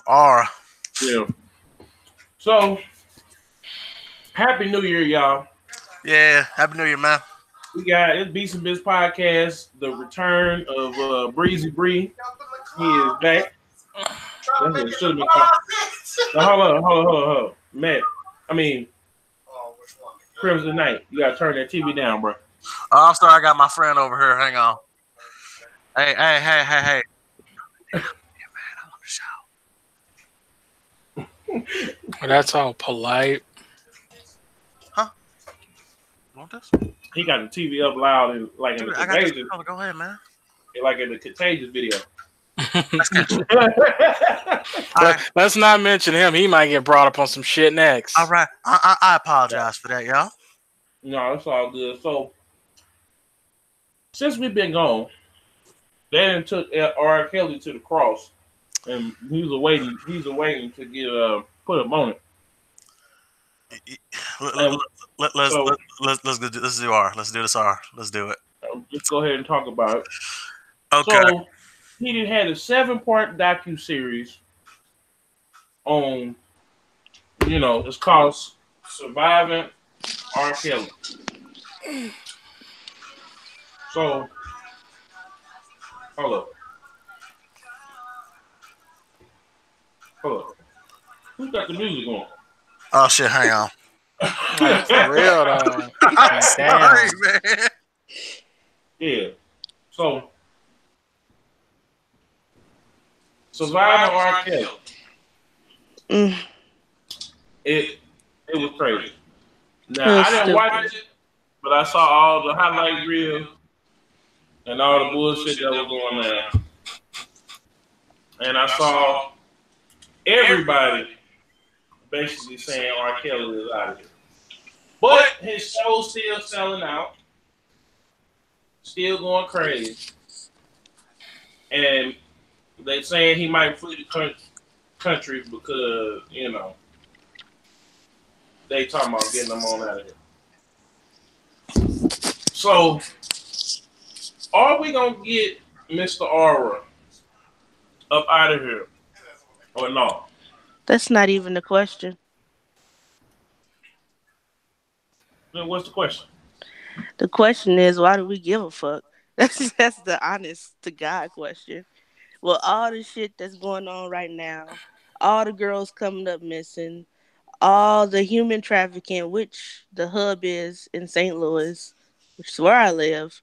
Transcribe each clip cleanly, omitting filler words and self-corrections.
R. Yeah. So, Happy New Year, y'all. Yeah, Happy New Year, man. We got it's Beatz N Bitz Podcast, the return of Breezy Bree. He is back. That's what it should have been called. Now, hold on. Matt, Crimson Knight, you gotta turn that TV down, bro. Oh, I'm sorry, I got my friend over here. Hang on. Hey. Yeah, man, I love the show. That's all polite. Huh? Want this? He got the TV up loud and like in the Contagious. Go ahead, man. Like in the Contagious video. Let's not mention him. He might get brought up on some shit next. All right. I apologize for that, y'all. No, it's all good. So, since we've been gone, they done took R.Kelly to the cross, and he's awaiting to get put up on it. Let's do R. Let's do this R. Let's do it. Let's go ahead and talk about it. Okay. So, he had a 7-part docu-series on, it's called Surviving R.Kelly. So, hold up. Who's got the music on? Oh, shit, hang on. For real, though. I'm sorry, man. Yeah. So, Surviving R.Kelly. It was crazy. Now, I didn't watch it, but I saw all the highlight reels and all the bullshit that was going on. And I saw everybody basically saying R.Kelly is out of here. But his show's still selling out. Still going crazy. And they saying he might flee the country because, they talking about getting him on out of here. So, are we going to get Mr. Aura up out of here or no? That's not even the question. Then what's the question? The question is, why do we give a fuck? That's the honest to God question. Well, all the shit that's going on right now, all the girls coming up missing, all the human trafficking, which the hub is in St. Louis, which is where I live,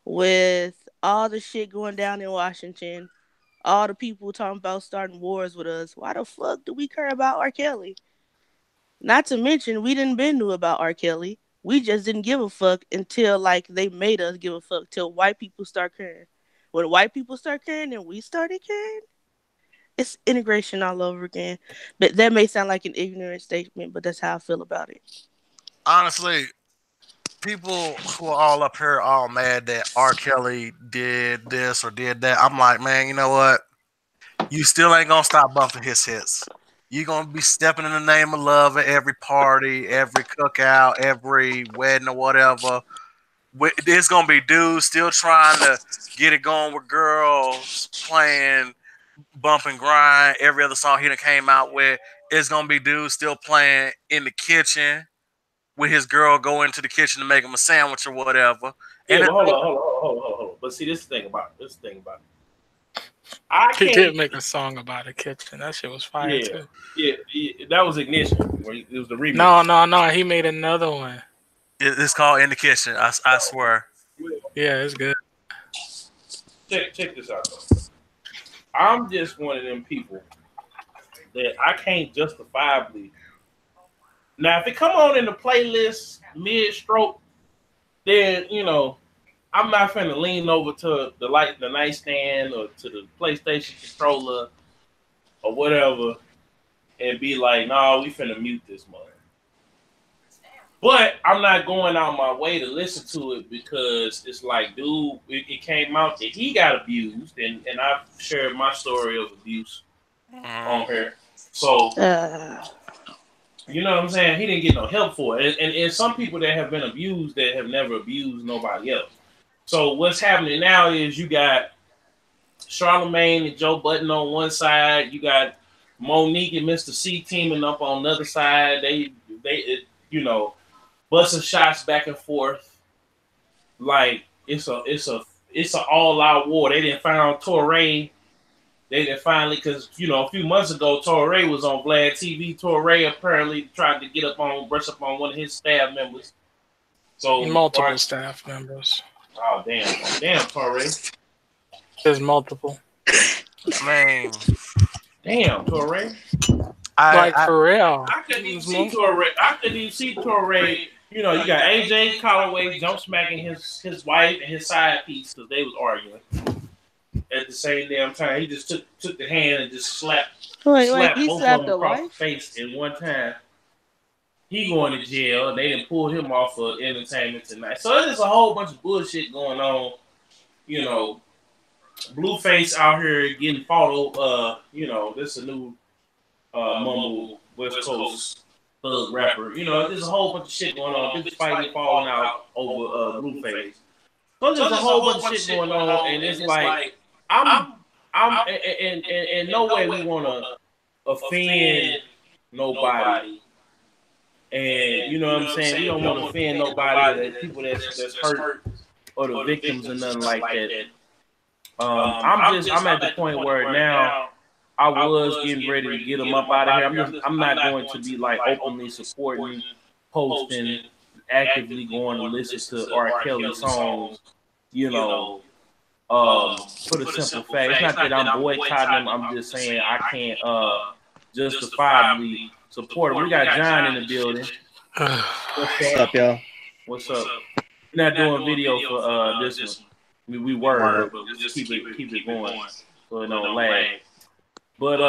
with all the shit going down in Washington, all the people talking about starting wars with us, why the fuck do we care about R. Kelly? Not to mention, we didn't been knew about R. Kelly. We just didn't give a fuck until, they made us give a fuck, till white people start caring. When white people start caring and we started caring, it's integration all over again. But that may sound like an ignorant statement, but that's how I feel about it. Honestly, people who are all up here all mad that R. Kelly did this or did that, I'm like, man, you know what? You still ain't gonna stop bumping his hits. You're gonna be stepping in the name of love at every party, every cookout, every wedding or whatever. There's gonna be dudes still trying to get it going with girls playing Bump and Grind. Every other song he done came out with, it's gonna be dudes still playing in the kitchen with his girl go into the kitchen to make him a sandwich or whatever. Yeah, but hold on. But see, this thing about it. He did make a song about a kitchen. That shit was fire too. Yeah, that was Ignition. It was the remix. No. He made another one. It's called In the Kitchen. I swear. Yeah, it's good. Check this out, though. I'm just one of them people that I can't justifiably. Now, if it come on in the playlist mid-stroke, then, I'm not finna lean over to the nightstand or to the PlayStation controller or whatever and be like, nah, we finna mute this mother. But I'm not going out my way to listen to it because it's like, dude, it came out that he got abused, and I've shared my story of abuse on here. So, you know what I'm saying? He didn't get no help for it. And some people that have been abused that have never abused nobody else. So what's happening now is you got Charlamagne and Joe Budden on one side. You got Monique and Mr. C teaming up on the other side. They busting shots back and forth. Like it's an all out war. They didn't find Torre. They didn't finally, because a few months ago Torre was on Vlad TV. Torre apparently tried to brush up on one of his staff members. So multiple staff members. Oh damn Torre. There's multiple. Man, damn Torre. For real. I couldn't even see Torre. You got AJ Calloway jump smacking his wife and his side piece because they was arguing at the same damn time. He just took the hand and just slapped both of them across the face in one time. He going to jail. They didn't pull him off of Entertainment Tonight. So there's a whole bunch of bullshit going on. Blueface out here getting followed. This is a new mumble West Coast thug rapper. There's a whole bunch of shit going on. Big fighting falling out over Blueface. So there's a whole bunch of shit going on, and it's like I'm in no way we want to offend nobody. And you know what I'm saying? We don't want to offend nobody, that people that's hurt or the victims or nothing like that. I'm at the point where now I was getting ready to get them up out of here. I'm not going to be like openly supporting, posting, actively going to listen to R.Kelly songs. For the simple fact, it's not that I'm boycotting them. I'm just saying I can't justifiably support them. We got Jon in the building. What's up, y'all? What's up? We're not doing video for this one. We were, but we just keep it going so it don't lag. But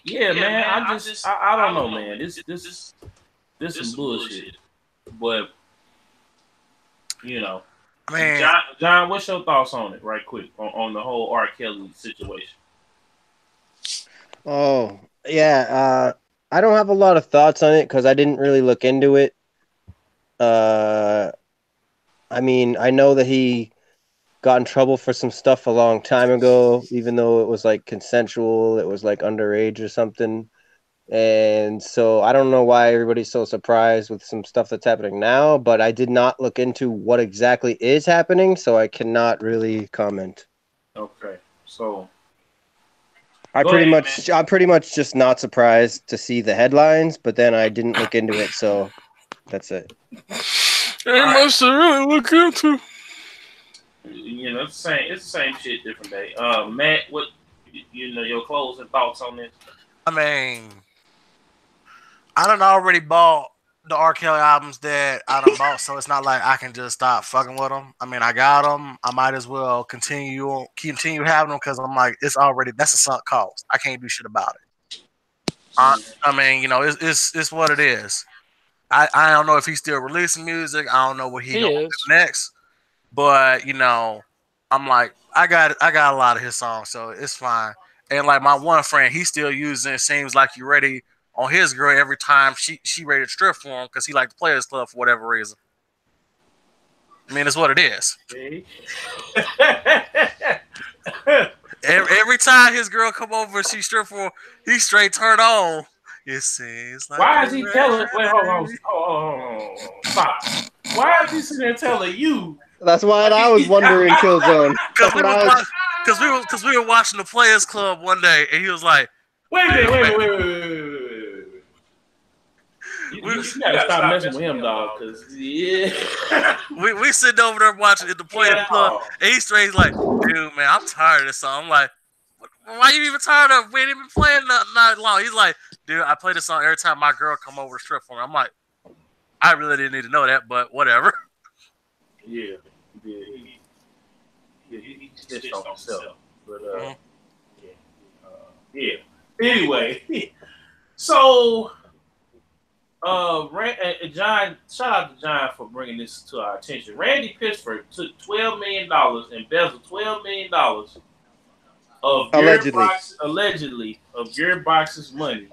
yeah, man, I don't know, man. This is bullshit. But man, Jon, what's your thoughts on it, right quick, on the whole R. Kelly situation? Oh yeah, I don't have a lot of thoughts on it because I didn't really look into it. I mean, I know that he got in trouble for some stuff a long time ago, even though it was like consensual, it was like underage or something. And so I don't know why everybody's so surprised with some stuff that's happening now, but I did not look into what exactly is happening, so I cannot really comment. Okay. So I'm pretty much just not surprised to see the headlines, but then I didn't look into it, so that's it. They must have really looked into. It's the same shit, different day. Matt, what your closing thoughts on this? I mean, I done already bought the R. Kelly albums that I done bought, so it's not like I can just stop fucking with them. I mean, I got them. I might as well continue having them because I'm like, that's a sunk cost. I can't do shit about it. I mean, it's what it is. I don't know if he's still releasing music. I don't know what he gonna do next. But I'm like, I got a lot of his songs, so it's fine. And like my one friend, he's still using "Seems Like You Ready" on his girl every time she ready to strip for him because he like the Players Club for whatever reason. I mean, it's what it is. every time his girl come over and she strip for him, he straight turn on. It seems like. Why is he telling? Wait, hold on. Stop. Why is he sitting there telling you? That's why I was wondering, Killzown. Because we were watching the Players Club one day, and he was like, "Wait. You gotta stop messing with him, dog. Because we sitting over there watching at the Players Club, and he's straight like, dude, man, I'm tired of this song. I'm like, why you even tired of it? We ain't even playing not long. He's like, dude, I play this song every time my girl come over to strip for me. I'm like, I really didn't need to know that, but whatever. Yeah. He snitched on himself. But yeah. Anyway, so Jon, shout out to Jon for bringing this to our attention. Randy Pitchford took $12 million, embezzled $12 million of allegedly of Gearbox's money.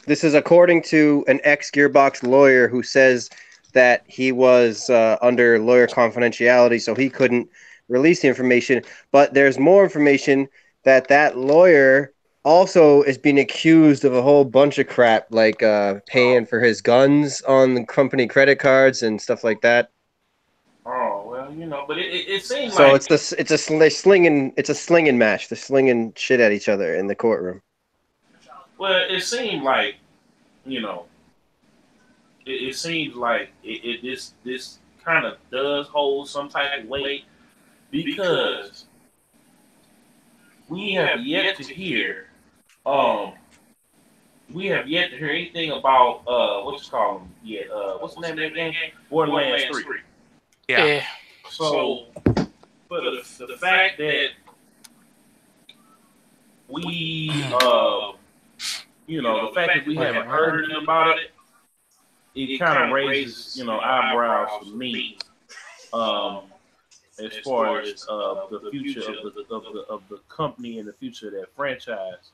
This is according to an ex-Gearbox lawyer who says that he was under lawyer confidentiality, so he couldn't release the information. But there's more information that lawyer also is being accused of a whole bunch of crap, like paying for his guns on the company credit cards and stuff like that. Oh well, but it seemed So like they're slinging it's a slinging match. They're slinging shit at each other in the courtroom. it seemed like you know it seems like this kind of does hold some type of weight because we have yet to hear um we have yet to hear anything about what you call them yet. What's the name of that game? Borderlands 3. Yeah. So, but the fact that we, the fact that we haven't heard anything about it, it kind of raises, eyebrows for me. As far as the future of the company and the future of that franchise.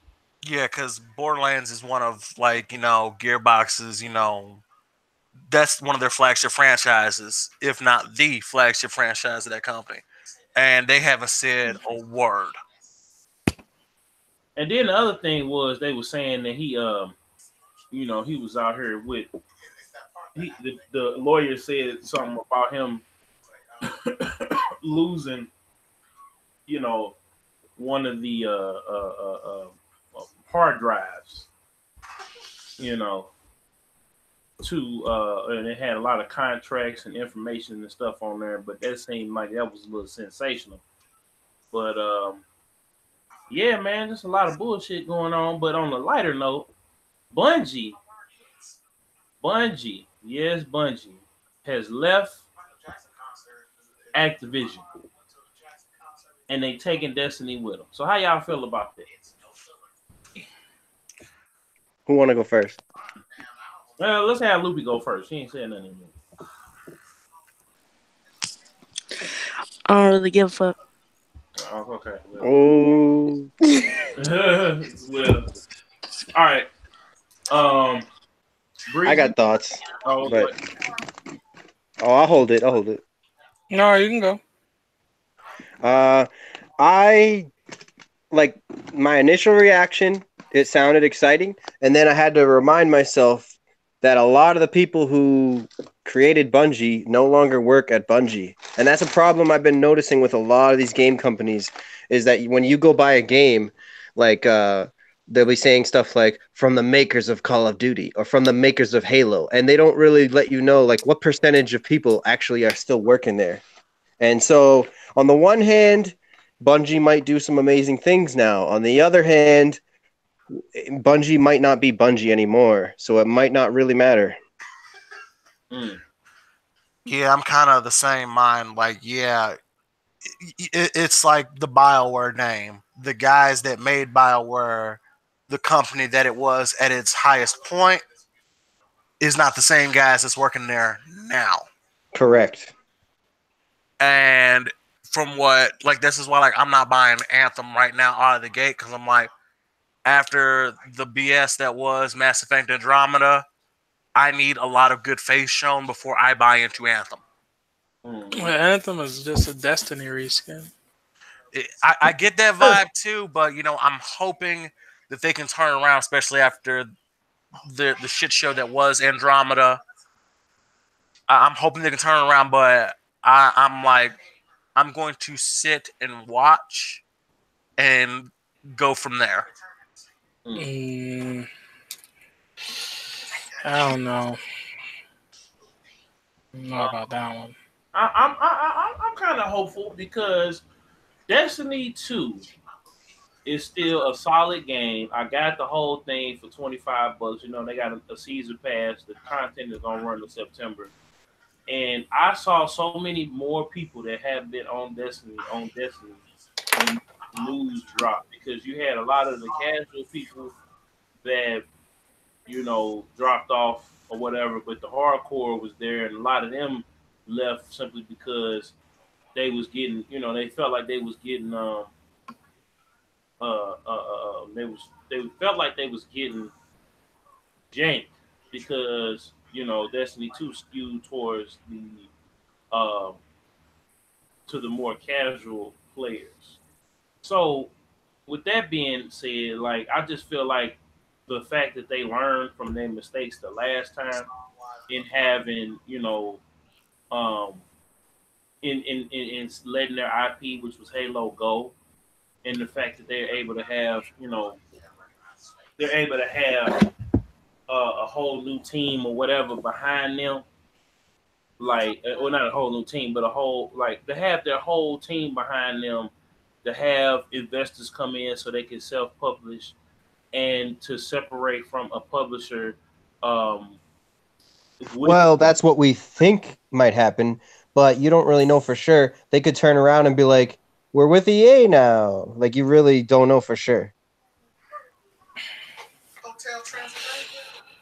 Yeah, because Borderlands is one of Gearbox's, that's one of their flagship franchises, if not the flagship franchise of that company. And they haven't said a word. And then the other thing was they were saying that he was out here with the lawyer said something about him losing, one of the hard drives, to and it had a lot of contracts and information and stuff on there, but that seemed like that was a little sensational. But yeah, man, there's a lot of bullshit going on. But on a lighter note, Bungie, yes, Bungie has left Activision, and they taking Destiny with them. So how y'all feel about that? Who want to go first? Let's have Loopy go first. She ain't saying nothing anymore. I don't really give a fuck. Oh, okay. Oh. Well, all right. I got thoughts. Oh, but I'll hold it. No, you can go. I like my initial reaction. It sounded exciting, and then I had to remind myself that a lot of the people who created Bungie no longer work at Bungie. And that's a problem I've been noticing with a lot of these game companies, is that when you go buy a game, like they'll be saying stuff like from the makers of Call of Duty or from the makers of Halo, and they don't really let you know like what percentage of people actually are still working there. And so on the one hand, Bungie might do some amazing things now. On the other hand, Bungie might not be Bungie anymore, so it might not really matter. Yeah, I'm kind of the same mind. Like, yeah, it's like the BioWare name. The guys that made BioWare, the company that it was at its highest point, is not the same guys that's working there now. Correct. And from what, like, this is why, like, I'm not buying Anthem right now out of the gate, because I'm like, after the BS that was Mass Effect Andromeda, I need a lot of good faith shown before I buy into Anthem. Well, Anthem is just a Destiny reskin. I get that vibe too, but I'm hoping that they can turn around, especially after the shit show that was Andromeda. I'm hoping they can turn around, but I'm going to sit and watch and go from there. I don't know. I don't know about that one. I'm kind of hopeful because Destiny 2 is still a solid game. I got the whole thing for $25. They got a season pass. The content is gonna run in September, and I saw so many more people that have been on Destiny when news dropped, because you had a lot of the casual people that dropped off or whatever, but the hardcore was there, and a lot of them left simply because they was getting, they felt like they was getting, they felt like they was getting janked because Destiny 2 skewed towards the to the more casual players. So with that being said, like I just feel like the fact that they learned from their mistakes the last time in having, um, in letting their IP, which was Halo, go, and the fact that they're able to have, they're able to have a whole new team or whatever behind them, like, well, not a whole new team, but a whole, like, to have their whole team behind them, to have investors come in so they can self-publish, and to separate from a publisher. Um, Well, that's what we think might happen, but you don't really know for sure. They could turn around and be like, "We're with EA now." Like, you really don't know for sure.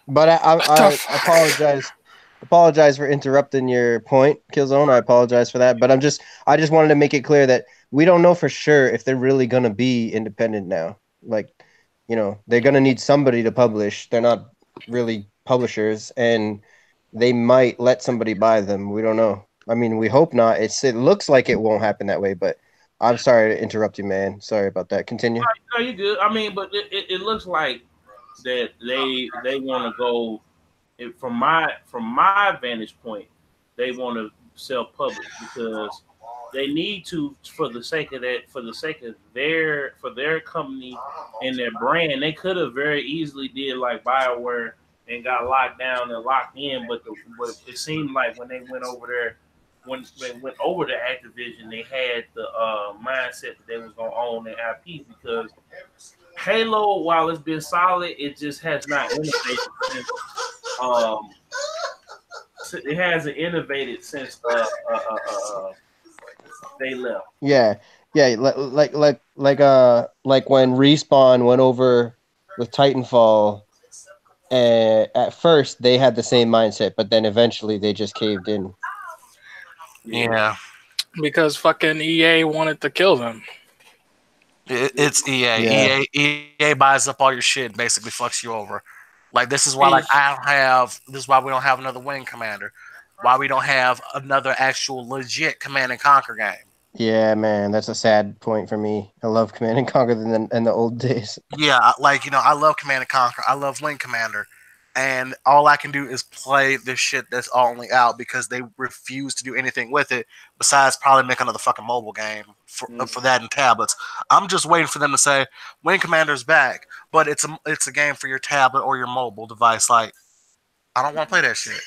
But I apologize for interrupting your point, Killzone. I apologize for that. But I just wanted to make it clear that we don't know for sure if they're really gonna be independent now. Like, they're gonna need somebody to publish. They're not really publishers, and they might let somebody buy them. We don't know. I mean, we hope not. It looks like it won't happen that way, but I'm sorry to interrupt you, man. Sorry about that. Continue. No, you're good. I mean, but it looks like that they want to go. From my vantage point, they want to self-publish because they need to, for the sake of their company and their brand. They could have very easily did like BioWare and got locked down and locked in, but it seemed like when they went over there, when they went over to Activision, they had the mindset that they was gonna own their IP because Halo, while it's been solid, it just has not innovated since. It hasn't innovated since they left. Yeah, like when Respawn went over with Titanfall. At first, they had the same mindset, but then eventually they just caved in. Yeah, because fucking EA wanted to kill them. It's EA. Yeah. EA buys up all your shit and basically fucks you over. Like, this is why this is why we don't have another Wing Commander. Why we don't have another actual legit Command and Conquer game. Yeah, man, that's a sad point for me. I love Command and Conquer in the old days. Yeah, like, I love Command and Conquer. I love Wing Commander. And all I can do is play this shit that's only out because they refuse to do anything with it besides probably make another fucking mobile game for that and tablets. I'm just waiting for them to say Wing Commander's back, but it's a game for your tablet or your mobile device. Like, I don't want to play that shit.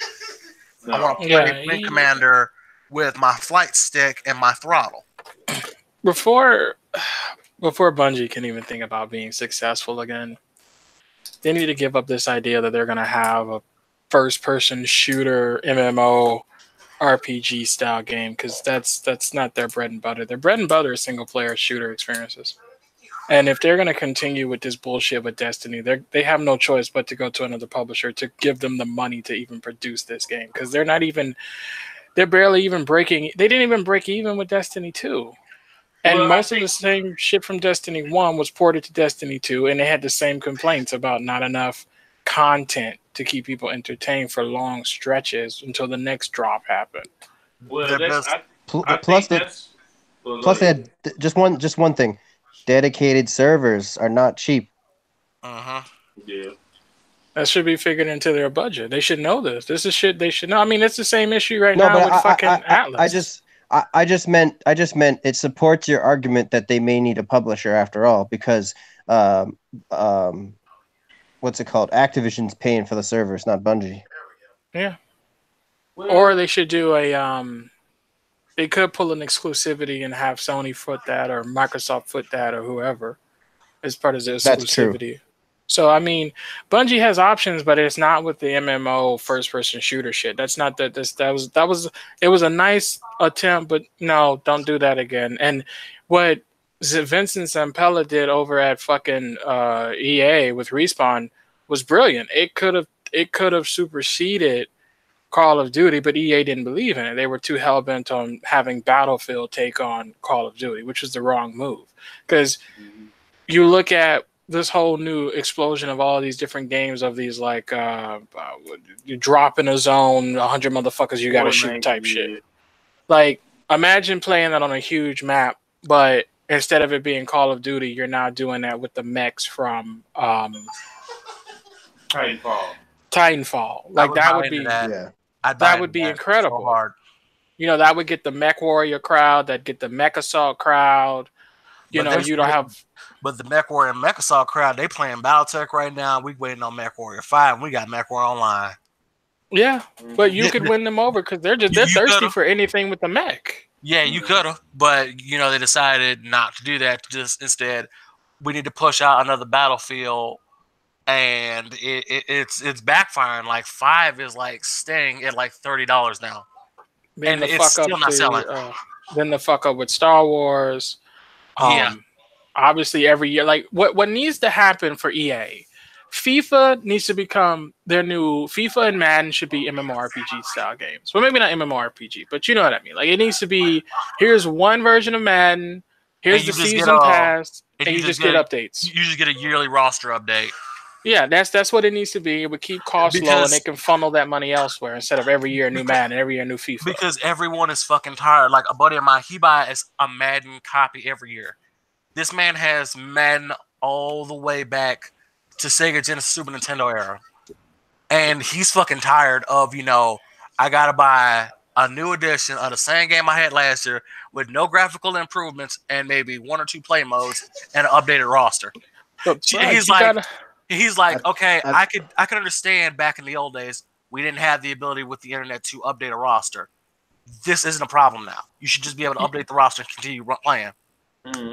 I want to play Wing Commander with my flight stick and my throttle. Before Bungie can even think about being successful again, they need to give up this idea that they're going to have a first-person shooter MMO RPG style game, because that's not their bread and butter. Their bread and butter is single-player shooter experiences. And if they're going to continue with this bullshit with Destiny, they have no choice but to go to another publisher to give them the money to even produce this game, because they're barely even breaking. They didn't even break even with Destiny 2. And most of the same shit from Destiny 1 was ported to Destiny 2, and they had the same complaints about not enough content to keep people entertained for long stretches until the next drop happened. Well, plus they had just one thing. Dedicated servers are not cheap. Yeah. That should be figured into their budget. They should know this. This is shit they should know. I mean, it's the same issue now with fucking Atlas. I just meant it supports your argument that they may need a publisher after all, because what's it called? Activision's paying for the servers, not Bungie. Yeah. Or they should do they could pull an exclusivity and have Sony foot that, or Microsoft foot that, or whoever as part of the exclusivity. That's true. So, I mean, Bungie has options, but it's not with the MMO first-person shooter shit. That's not that. It was a nice attempt, but no, don't do that again. And what Vincent Zampella did over at fucking EA with Respawn was brilliant. It could have superseded Call of Duty, but EA didn't believe in it. They were too hell-bent on having Battlefield take on Call of Duty, which was the wrong move. Because you look at this whole new explosion of all these different games of these, like, you drop in a zone, 100 motherfuckers you gotta shoot type shit. Like, imagine playing that on a huge map, but instead of it being Call of Duty, you're now doing that with the mechs from Titanfall. Like that would be that would be incredible. So hard. You know, that would get the Mech Warrior crowd, that'd get the Mech Assault crowd. You know, you don't have. But the Mech Warrior and Mech Assault crowd, they playing BattleTech right now. We waiting on Mech Warrior 5, and we got Mech Warrior Online. Yeah, but you could win them over because they're thirsty for anything with the mech. Yeah, you could have, but you know they decided not to do that. Just instead, we need to push out another Battlefield, and it's backfiring. Like 5 is like staying at like $30 now, Then and it's still not selling. Then the fuck up with Star Wars. Yeah. Obviously, every year, like what needs to happen for EA, FIFA needs to become their new FIFA, and Madden should be MMORPG style games. Well, maybe not MMORPG, but you know what I mean. Like it needs to be, here's one version of Madden, here's the season pass, and you just get updates. You just get a yearly roster update. Yeah, that's what it needs to be. It would keep costs low, and they can funnel that money elsewhere instead of every year a new Madden, every year a new FIFA. Because everyone is fucking tired. Like a buddy of mine, he buys a Madden copy every year. This man has Madden all the way back to Sega Genesis, Super Nintendo era. And he's fucking tired of, you know, I gotta buy a new edition of the same game I had last year with no graphical improvements and maybe 1 or 2 play modes and an updated roster. He's like, okay, I could understand back in the old days we didn't have the ability with the internet to update a roster. This isn't a problem now. You should just be able to update the roster and continue playing.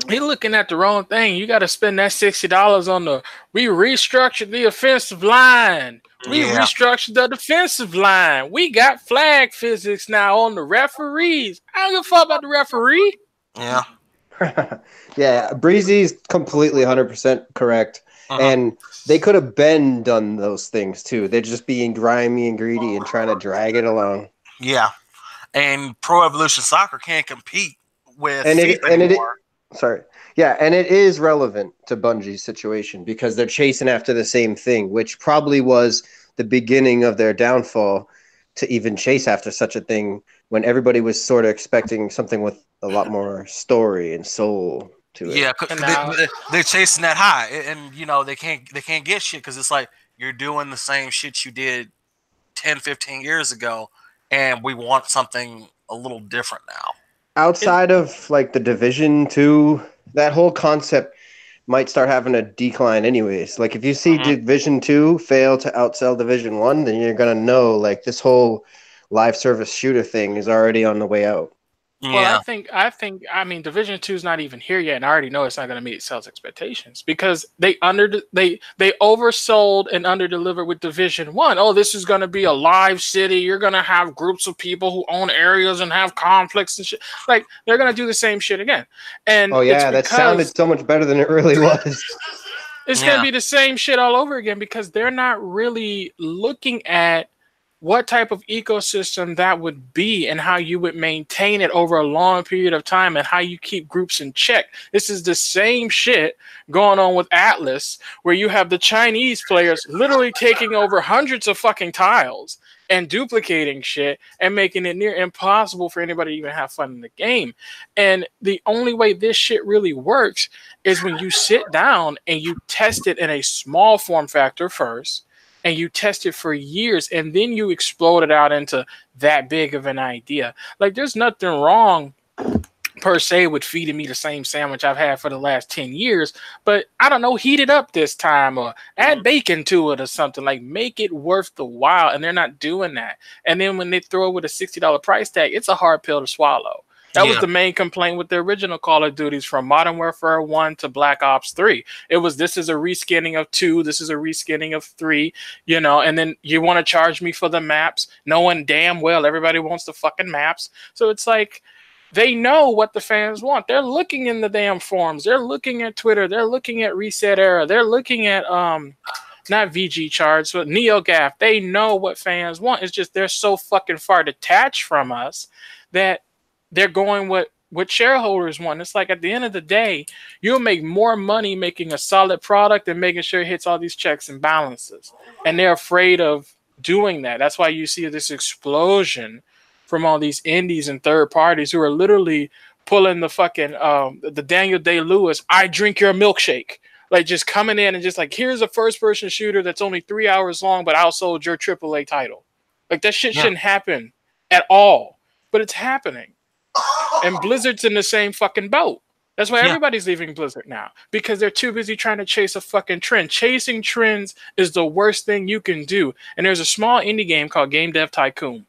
You're looking at the wrong thing. You got to spend that $60 on we restructured the offensive line. We restructured the defensive line. We got flag physics now on the referees. I don't give a fuck about the referee. Yeah. Yeah, Breezy's completely 100% correct. And they could have been done those things too. They're just being grimy and greedy and trying to drag it along. Yeah. And Pro Evolution Soccer can't compete with FIFA anymore. And it is relevant to Bungie's situation because they're chasing after the same thing, which probably was the beginning of their downfall to even chase after such a thing when everybody was sort of expecting something with a lot more story and soul to it. Yeah, they're chasing that high, and you know they can't get shit because it's like you're doing the same shit you did 10, 15 years ago, and we want something a little different now. Outside of like the Division 2, that whole concept might start having a decline anyways. Like if you see Division 2 fail to outsell Division 1, then you're going to know like this whole live service shooter thing is already on the way out. Yeah. Well, I mean, Division 2 is not even here yet, and I already know it's not going to meet sales expectations because they oversold and underdelivered with Division 1. Oh, this is going to be a live city. You're going to have groups of people who own areas and have conflicts and shit. Like they're going to do the same shit again. And that sounded so much better than it really was. It's going to be the same shit all over again because they're not really looking at what type of ecosystem that would be and how you would maintain it over a long period of time and how you keep groups in check. This is the same shit going on with Atlas, where you have the Chinese players literally taking over hundreds of fucking tiles and duplicating shit and making it near impossible for anybody to even have fun in the game. And the only way this shit really works is when you sit down and you test it in a small form factor first, and you test it for years, and then you explode it out into that big of an idea. Like, there's nothing wrong, per se, with feeding me the same sandwich I've had for the last 10 years, but I don't know, heat it up this time or add bacon to it or something. Like, make it worth the while, and they're not doing that. And then when they throw it with a $60 price tag, it's a hard pill to swallow. That was the main complaint with the original Call of Duties, from Modern Warfare 1 to Black Ops 3. It was, this is a reskinning of 2, this is a reskinning of 3, you know, and then you want to charge me for the maps, knowing damn well everybody wants the fucking maps. So it's like, they know what the fans want. They're looking in the damn forums, they're looking at Twitter, they're looking at Reset Era, they're looking at not VG charts, but NeoGAF. They know what fans want. It's just they're so fucking far detached from us that they're going what shareholders want. It's like, at the end of the day, you'll make more money making a solid product and making sure it hits all these checks and balances. And they're afraid of doing that. That's why you see this explosion from all these indies and third parties who are literally pulling the fucking the Daniel Day-Lewis, I drink your milkshake. Like just coming in and just like, here's a first-person shooter that's only 3 hours long, but outsold your AAA title. Like that shit shouldn't happen at all, but it's happening. And Blizzard's in the same fucking boat. That's why everybody's leaving Blizzard now, because they're too busy trying to chase a fucking trend. Chasing trends is the worst thing you can do. And there's a small indie game called Game Dev Tycoon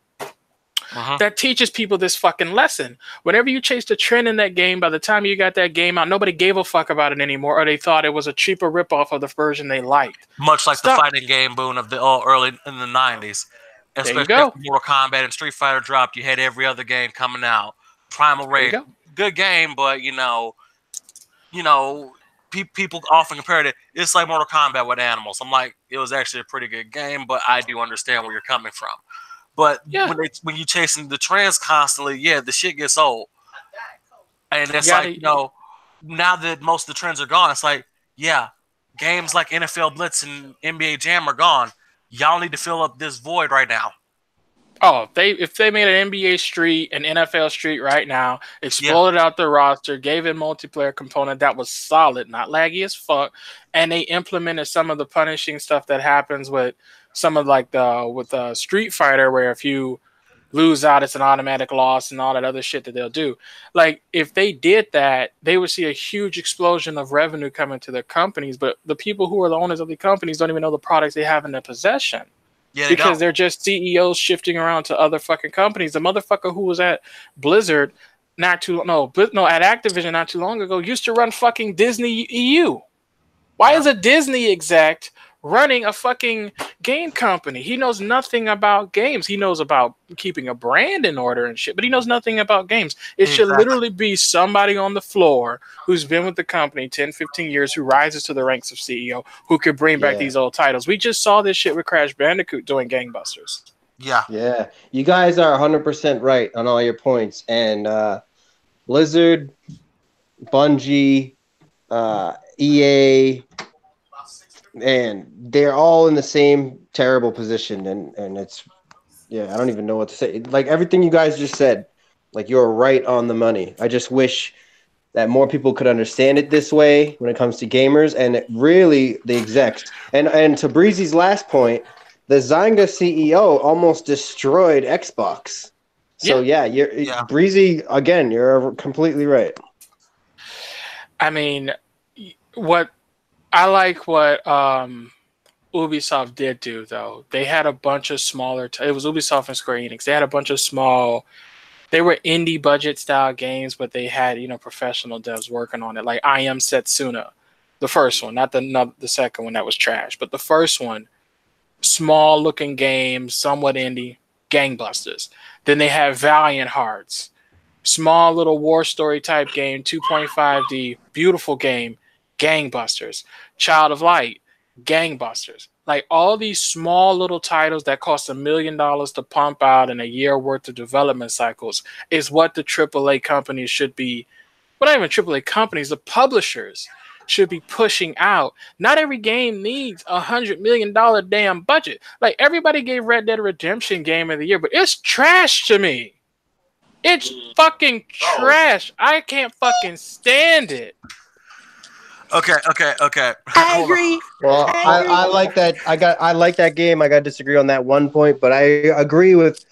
that teaches people this fucking lesson. Whenever you chased a trend in that game, by the time you got that game out, nobody gave a fuck about it anymore, or they thought it was a cheaper ripoff of the version they liked. Much like the fighting game boom of the early in the 90s. Especially after Mortal Kombat and Street Fighter dropped, you had every other game coming out. Primal Rage, good game, but people often compare it. It's like Mortal Kombat with animals. I'm like, it was actually a pretty good game, but I do understand where you're coming from. But when you chasing the trends constantly, the shit gets old. And it's now that most of the trends are gone, it's like, games like NFL Blitz and NBA Jam are gone. Y'all need to fill up this void right now. Oh, if they made an NBA Street, an NFL Street right now, exploded out the roster, gave it multiplayer component that was solid, not laggy as fuck, and they implemented some of the punishing stuff that happens with some of with Street Fighter, where if you lose out, it's an automatic loss and all that other shit that they'll do. Like, if they did that, they would see a huge explosion of revenue coming to their companies, but the people who are the owners of the companies don't even know the products they have in their possession. Yeah, because they're just CEOs shifting around to other fucking companies. The motherfucker who was at Blizzard at Activision not too long ago used to run fucking Disney EU. Why is a Disney exec running a fucking game company? He knows nothing about games. He knows about keeping a brand in order and shit, but he knows nothing about games. It should literally be somebody on the floor who's been with the company 10, 15 years, who rises to the ranks of CEO, who could bring back these old titles. We just saw this shit with Crash Bandicoot doing gangbusters. Yeah. You guys are 100% right on all your points. And Blizzard, Bungie, EA, and they're all in the same terrible position, and it's I don't even know what to say. Like everything you guys just said, like you're right on the money. I just wish that more people could understand it this way when it comes to gamers, and the execs. And to Breezy's last point, the Zynga CEO almost destroyed Xbox. So Breezy, again, you're completely right. I mean, I like what Ubisoft did do, though. They had a bunch of smaller... it was Ubisoft and Square Enix. They had a bunch of small... They were indie budget-style games, but they had, professional devs working on it. Like I Am Setsuna, the first one. Not the second one that was trash. But the first one, small-looking game, somewhat indie, gangbusters. Then they had Valiant Hearts. Small little war story type game, 2.5D, beautiful game, gangbusters. Child of Light, gangbusters. Like all these small little titles that cost $1 million to pump out in a year worth of development cycles is what the AAA companies should be. Well, not even AAA companies, the publishers should be pushing out. Not every game needs $100 million damn budget. Like everybody gave Red Dead Redemption Game of the Year, but it's trash to me. It's fucking trash. I can't fucking stand it. Okay. I agree. Well, I like that. I like that game. I got to disagree on that one point, but I agree with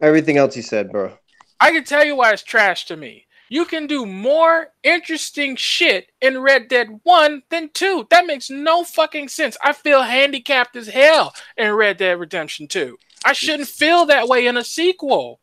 everything else you said, bro. I can tell you why it's trash to me. You can do more interesting shit in Red Dead 1 than 2. That makes no fucking sense. I feel handicapped as hell in Red Dead Redemption 2. I shouldn't feel that way in a sequel.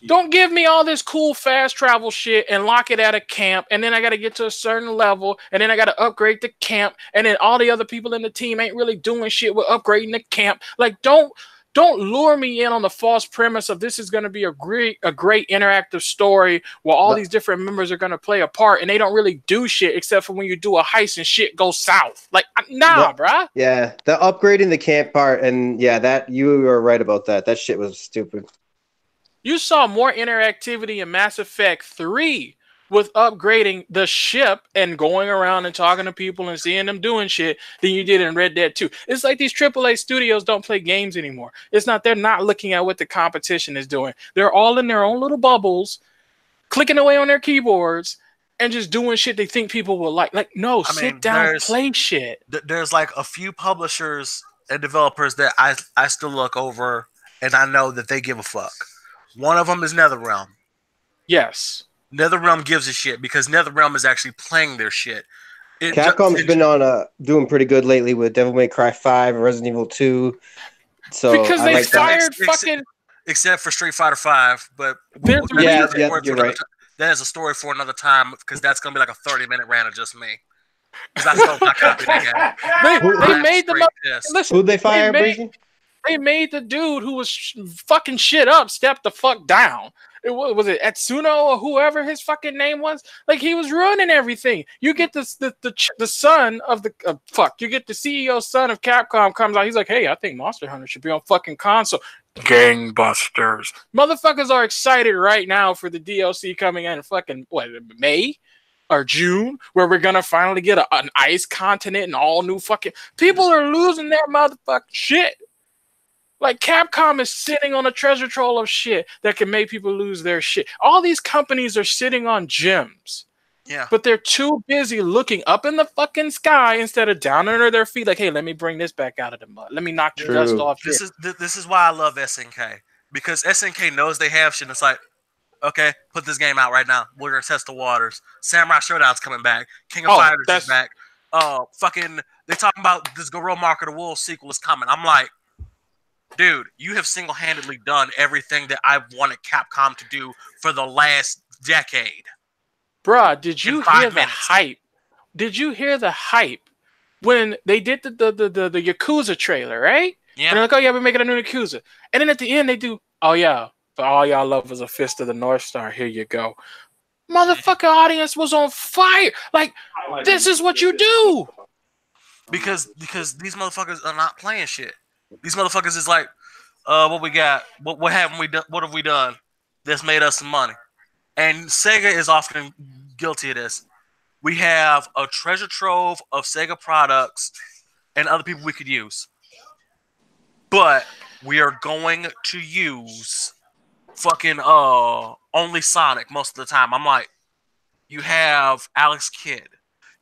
Don't give me all this cool fast travel shit and lock it at a camp, and then I got to get to a certain level, and then I got to upgrade the camp, and then all the other people in the team ain't really doing shit with upgrading the camp. Like, don't lure me in on the false premise of this is going to be a great interactive story where all these different members are going to play a part, and they don't really do shit except for when you do a heist and shit goes south. Like, bruh. Yeah, the upgrading the camp part, and that you were right about that. That shit was stupid. You saw more interactivity in Mass Effect 3 with upgrading the ship and going around and talking to people and seeing them doing shit than you did in Red Dead 2. It's like these AAA studios don't play games anymore. They're not looking at what the competition is doing. They're all in their own little bubbles, clicking away on their keyboards and just doing shit they think people will like. Like, no, sit down, play shit. There's like a few publishers and developers that I still look over and I know that they give a fuck. One of them is NetherRealm. Yes. NetherRealm gives a shit because NetherRealm is actually playing their shit. Capcom's been on doing pretty good lately with Devil May Cry 5 and Resident Evil 2. So because they fired fucking... Except for Street Fighter 5, but you're right. That is a story for another time because that's gonna be like a 30-minute rant of just me. That's not my copy they made the listen. Who'd they fire? They made the dude who was fucking shit up step the fuck down. Was it Etsuno or whoever his fucking name was? Like, he was ruining everything. You get the son of the you get the CEO's son of Capcom comes out. He's like, hey, I think Monster Hunter should be on fucking console. Gangbusters. Motherfuckers are excited right now for the DLC coming in fucking May or June, where we're gonna finally get an ice continent and all new fucking people are losing their motherfucking shit. Like, Capcom is sitting on a treasure trove of shit that can make people lose their shit. All these companies are sitting on gems. Yeah. But they're too busy looking up in the fucking sky instead of down under their feet. Like, hey, let me bring this back out of the mud. Let me knock the dust off. This is why I love SNK. Because SNK knows they have shit. And it's like, okay, put this game out right now. We're going to test the waters. Samurai Showdown's coming back. King of Fighters is back. They talking about this Gorilla Mark of the Wolves sequel is coming. I'm like, dude, you have single-handedly done everything that I've wanted Capcom to do for the last decade. Bruh, did you hear the hype? Did you hear the hype when they did the Yakuza trailer, right? Yeah. And they're like, oh yeah, we're making a new Yakuza. And then at the end they do, oh yeah, but all y'all love was a fist of the North Star. Here you go. Motherfucking audience was on fire. Like, this is what you do. Because these motherfuckers are not playing shit. These motherfuckers is like, what we got? What haven't we done? What have we done that's made us some money? And Sega is often guilty of this. We have a treasure trove of Sega products and other people we could use. But we are going to use fucking only Sonic most of the time. I'm like, you have Alex Kidd.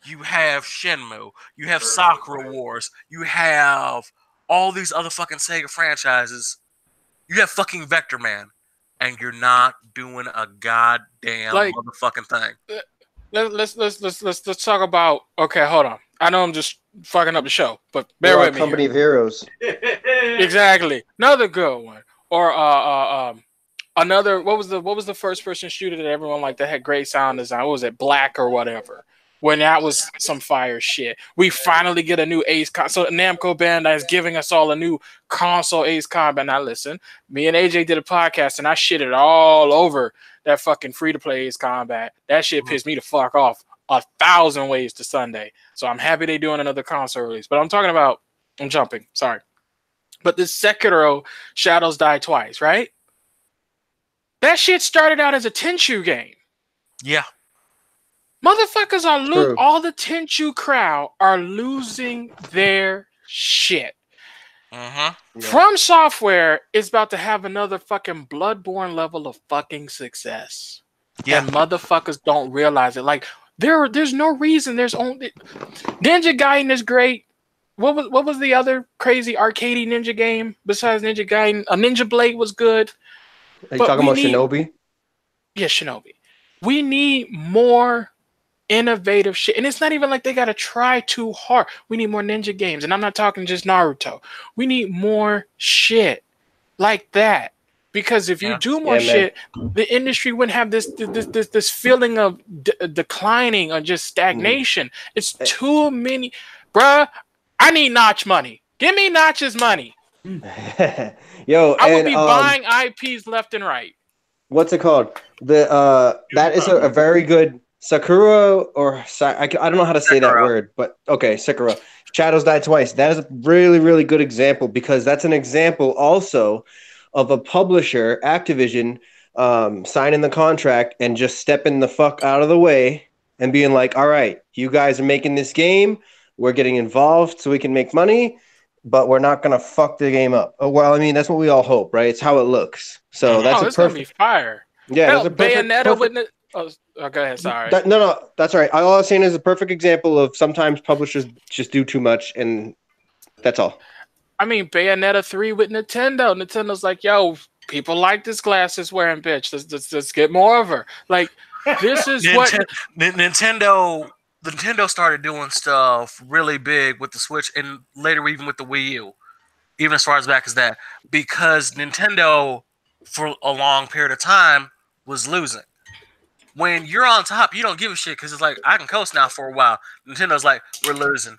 You have Shenmue. You have Sakura Wars. You have all these other fucking Sega franchises. You have fucking Vector Man, and you're not doing a goddamn motherfucking thing. Let's talk about. Okay, hold on. I know I'm just fucking up the show, but bear with me. Company of Heroes. Exactly, another good one. Or another. What was the first person shooter that everyone liked that had great sound design? What was it? Black or whatever. When that was some fire shit. We finally get a new Ace Combat. So Namco Bandai is giving us all a new console Ace Combat. Now listen, me and AJ did a podcast and I shitted all over that fucking free-to-play Ace Combat. That shit pissed me the fuck off 1,000 ways to Sunday. So I'm happy they're doing another console release. But I'm jumping, sorry. But this Sekiro Shadows Die Twice, right? That shit started out as a Tenchu game. Yeah. Motherfuckers are all the Tenchu crowd are losing their shit. Yeah. From Software is about to have another fucking Bloodborne level of fucking success. Yeah. And motherfuckers don't realize it. Like, there's no reason. There's only Ninja Gaiden is great. What was the other crazy arcadey ninja game besides Ninja Gaiden? A Ninja Blade was good. Are you talking about Shinobi? Yeah, Shinobi. We need more innovative shit. And it's not even like they gotta try too hard. We need more ninja games. And I'm not talking just Naruto. We need more shit like that. Because if you do more shit, the industry wouldn't have this feeling of declining or just stagnation. It's too many. Bruh, I need Notch money. Give me Notch's money. Yo, I would be buying IPs left and right. What's it called? That is a very good Sakura, or I don't know how to say that word, but okay, Sakura. Shadows Die Twice. That is a really, really good example because that's an example also of a publisher, Activision, signing the contract and just stepping the fuck out of the way and being like, all right, you guys are making this game. We're getting involved so we can make money, but we're not going to fuck the game up. Oh, well, I mean, that's what we all hope, right? It's how it looks. So that's it's going to be fire. Yeah, Hell, Bayonetta Oh, go ahead. Sorry. No, that's all right. All I was saying is a perfect example of sometimes publishers just do too much, and that's all. I mean, Bayonetta 3 with Nintendo. Nintendo's like, yo, people like this glasses wearing bitch. Let's get more of her. Like, this is Nintendo started doing stuff really big with the Switch and later even with the Wii U, even as far as back as that, because Nintendo for a long period of time was losing. When you're on top, you don't give a shit because it's like I can coast now for a while. Nintendo's like, we're losing.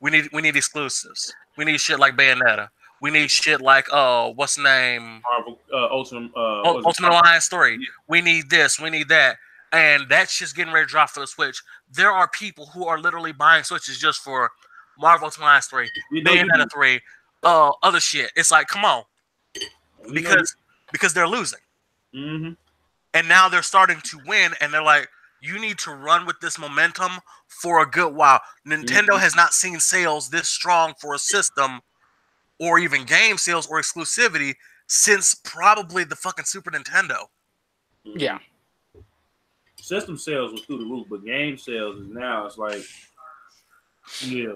We need exclusives. We need shit like Bayonetta. We need shit like what's the name? Marvel Ultimate Alliance 3. Yeah. We need this. We need that. And that's just getting ready to drop for the Switch. There are people who are literally buying Switches just for Marvel Ultimate Alliance 3, Bayonetta 3, other shit. It's like, come on, because they're losing. Mm-hmm. And now they're starting to win, and they're like, you need to run with this momentum for a good while. Nintendo has not seen sales this strong for a system or even game sales or exclusivity since probably the fucking Super Nintendo. Yeah. System sales was through the roof, but game sales is now, it's like, yeah.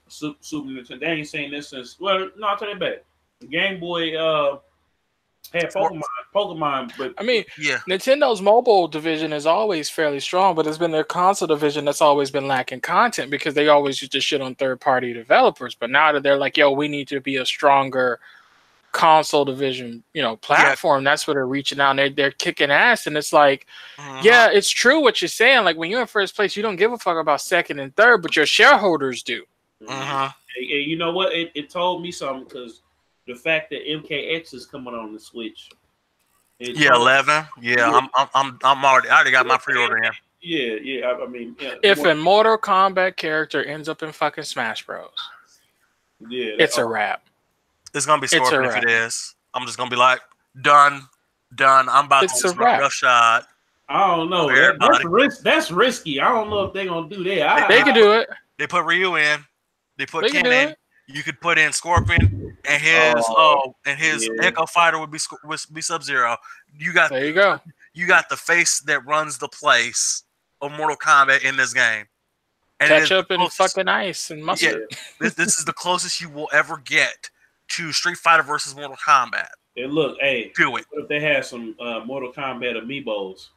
Super Nintendo, they ain't seen this since, well, no, I'll tell you back. The Game Boy, had Pokemon, but I mean, yeah, Nintendo's mobile division is always fairly strong, but it's been their console division that's always been lacking content because they always used to shit on third-party developers. But now that they're like, yo, we need to be a stronger console division, platform. Yeah. That's where they're reaching out. And they're kicking ass, and it's like, yeah, it's true what you're saying. Like when you're in first place, you don't give a fuck about second and third, but your shareholders do. And you know what? It told me something because. The fact that MKX is coming on the Switch. 11. Yeah, I'm already. I already got my pre-order in. Yeah. I mean, if a Mortal Kombat character ends up in fucking Smash Bros, it's a wrap. It's gonna be Scorpion if it is. I'm just gonna be like, done. I'm about to take a shot. I don't know. That's risky. I don't know if they're gonna do that. They could do it. They put Ryu in. They put Ken in. You could put in Scorpion, and his Echo Fighter would be Sub-Zero. There you go. You got the face that runs the place of Mortal Kombat in this game. And ketchup and fucking ice and mustard. Yeah, this is the closest you will ever get to Street Fighter versus Mortal Kombat. And look, hey, do it. What if they had some Mortal Kombat amiibos?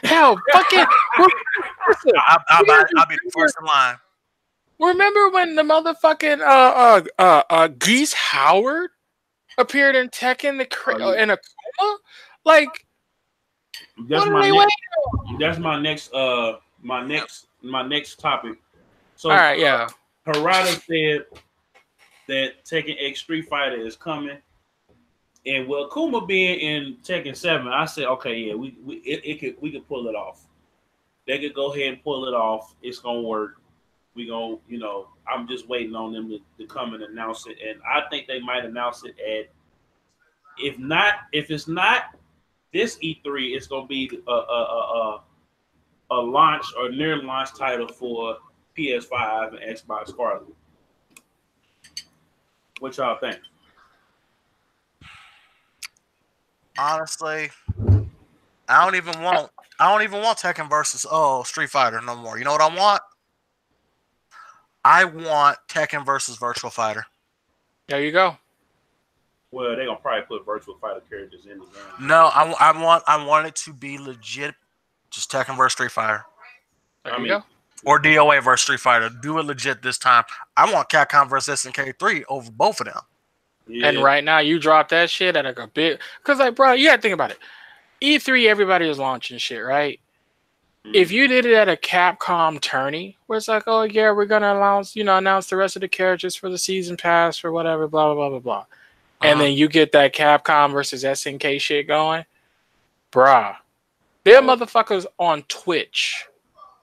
Hell, fucking! I'll be the first in line. Remember when the motherfucking Geese Howard appeared in Tekken in a coma? Like, that's my next topic. So, all right, yeah. Harada said that Tekken X Street Fighter is coming, and Kuma being in Tekken 7, I said, okay, yeah, we could pull it off. They could go ahead and pull it off. It's gonna work. We gonna, I'm just waiting on them to come and announce it, and I think they might announce it at. If it's not this E3, it's gonna be a launch or near launch title for PS5 and Xbox Scarlet. What y'all think? Honestly, I don't even want Tekken versus Street Fighter no more. You know what I want? I want Tekken versus Virtual Fighter. There you go. Well, they're gonna probably put Virtual Fighter characters in the game. No, I want it to be legit, just Tekken versus Street Fighter. There you go. Or DOA versus Street Fighter. Do it legit this time. I want Capcom versus SNK 3 over both of them. Yeah. And right now, you drop that shit at like a bit, because like, bro, you gotta think about it. E3, everybody is launching shit, right? If you did it at a Capcom tourney, where it's like, oh yeah, we're gonna announce the rest of the characters for the season pass or whatever, blah blah blah blah blah, and then you get that Capcom versus SNK shit going, bruh. There are motherfuckers on Twitch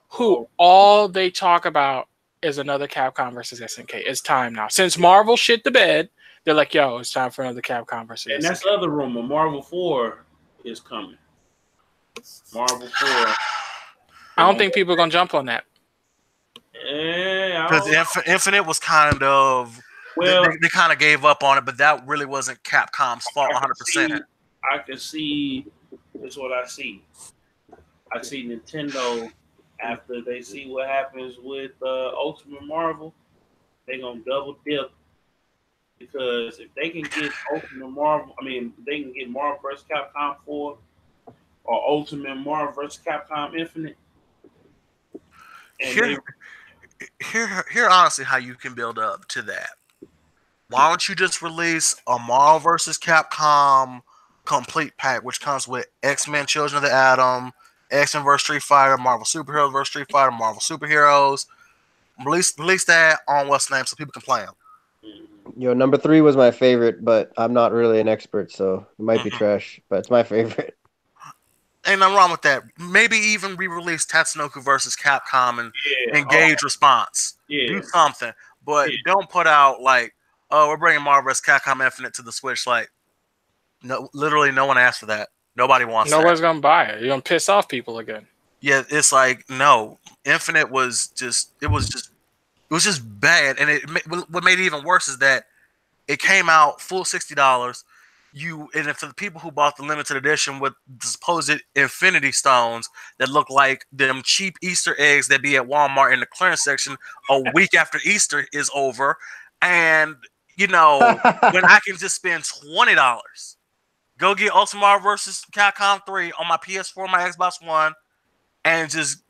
who all they talk about is another Capcom versus SNK. It's time now. Since Marvel shit the bed, they're like, yo, it's time for another Capcom versus SNK. And that's the other rumor. Marvel 4 is coming. Marvel 4. I don't think people are gonna jump on that. Because Infinite was kind of they kind of gave up on it, but that really wasn't Capcom's fault 100%. I can see. That's what I see. I see Nintendo after they see what happens with Ultimate Marvel, they're gonna double dip because if they can get Ultimate Marvel, they can get Marvel vs. Capcom 4 or Ultimate Marvel vs. Capcom Infinite. And here, honestly, how you can build up to that. Why don't you just release a Marvel vs. Capcom complete pack, which comes with X-Men Children of the Atom, X-Men vs. Street Fighter, Marvel Superheroes vs. Street Fighter, Marvel Superheroes. Release that on what's the name so people can play them. Yo, number 3 was my favorite, but I'm not really an expert, so it might be trash, but it's my favorite. Ain't nothing wrong with that. Maybe even re-release Tatsunoko vs. Capcom and engage response. Do something. But don't put out like, oh, we're bringing Marvel vs. Capcom Infinite to the Switch. Like, no, literally no one asked for that. Nobody wants that. Nobody's going to buy it. You're going to piss off people again. Yeah, it's like, no. Infinite was just bad. And what made it even worse is that it came out full $60. And for the people who bought the limited edition with the supposed Infinity Stones that look like them cheap Easter eggs that be at Walmart in the clearance section a week after Easter is over, and when I can just spend $20, go get Ultimate Marvel vs. Capcom 3 on my PS4, my Xbox One, and just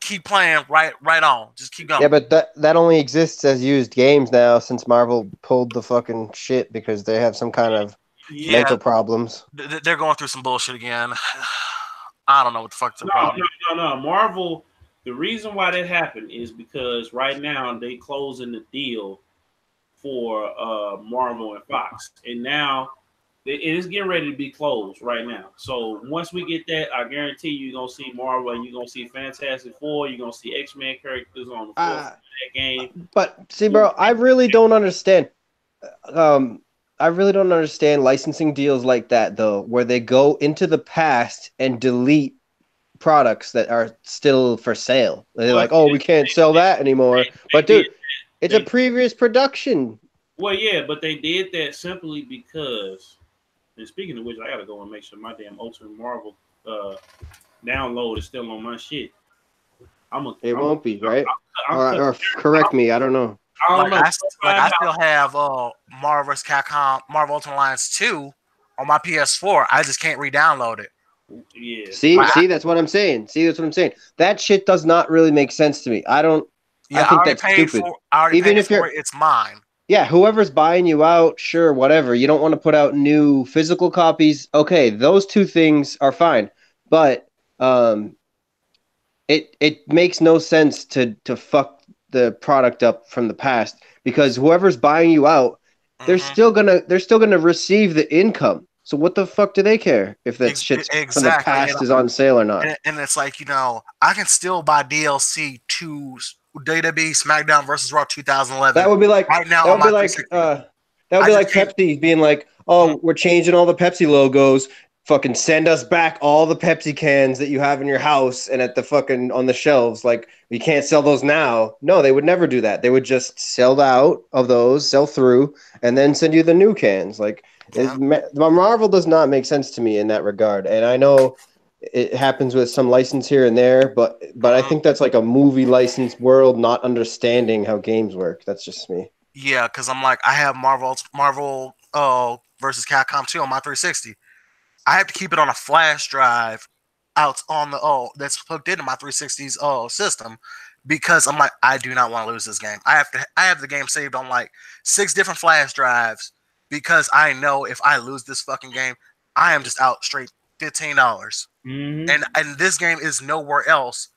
keep playing right on. Just keep going. Yeah, but that only exists as used games now since Marvel pulled the fucking shit because they have some kind of mental problems. They're going through some bullshit again. I don't know what the fuck's the problem. No. Marvel, the reason why that happened is because right now they closing the deal for Marvel and Fox. And now it is getting ready to be closed right now. So once we get that, I guarantee you're going to see Marvel and you're going to see Fantastic Four. You're going to see X-Men characters on the floor that game. But see, bro, I really don't understand. I really don't understand licensing deals like that, though, where they go into the past and delete products that are still for sale. They're like, oh, we can't sell that anymore. But, dude, it's a previous production. Well, yeah, but they did that simply because, and speaking of which, I got to go and make sure my damn Ultimate Marvel download is still on my shit. It won't be, right? Or correct me, I don't know. I still have Marvel vs. Capcom, Marvel Ultimate Alliance 2 on my PS4. I just can't re-download it. Yeah. See, that's what I'm saying. That shit does not really make sense to me. I think that's stupid. Even if it's mine. Yeah, whoever's buying you out, sure, whatever. You don't want to put out new physical copies. Okay, those two things are fine. But it makes no sense to fuck the product up from the past because whoever's buying you out, they're still gonna receive the income. So what the fuck do they care if that shit from the past is on sale or not? And it's like, I can still buy DLC to WWE SmackDown versus Raw 2011. That would be like right now. That would be like Pepsi being like, "Oh, we're changing all the Pepsi logos. Fucking send us back all the Pepsi cans that you have in your house and at the fucking on the shelves. Like, we can't sell those now." No, they would never do that. They would just sell out of those, sell through, and then send you the new cans. Like, Marvel does not make sense to me in that regard. And I know it happens with some license here and there, but I think that's like a movie license world not understanding how games work. That's just me. Yeah, because I'm like, I have Marvel versus Capcom 2 on my 360. I have to keep it on a flash drive out on the that's hooked into my 360's system because I'm like, I do not want to lose this game. I have the game saved on like 6 different flash drives because I know if I lose this fucking game, I am just out straight $15. Mm-hmm. And this game is nowhere else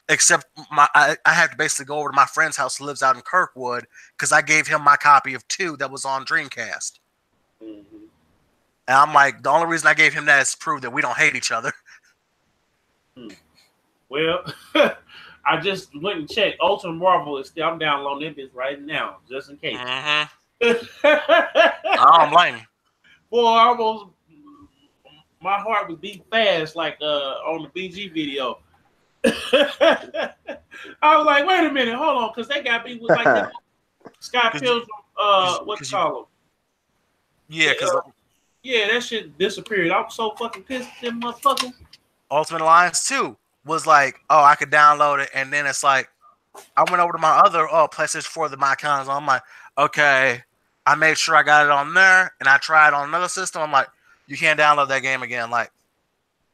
except I have to basically go over to my friend's house who lives out in Kirkwood because I gave him my copy of 2 that was on Dreamcast. Mm-hmm. And I'm like, the only reason I gave him that is to prove that we don't hate each other. Well, I just went and checked. Ultimate Marvel is still, I'm downloading it right now, just in case. Mm-hmm. I don't blame you. Boy, my heart was beating fast like on the BG video. I was like, wait a minute, hold on, because they got me with like that Scott Pilgrim, what's it called? Yeah, because yeah, that shit disappeared. I was so fucking pissed at them motherfuckers. Ultimate Alliance 2. was like, oh, I could download it, and then it's like, I went over to my other PlayStation 4 that my account is on. I'm like, okay, I made sure I got it on there, and I tried on another system. I'm like, you can't download that game again. Like,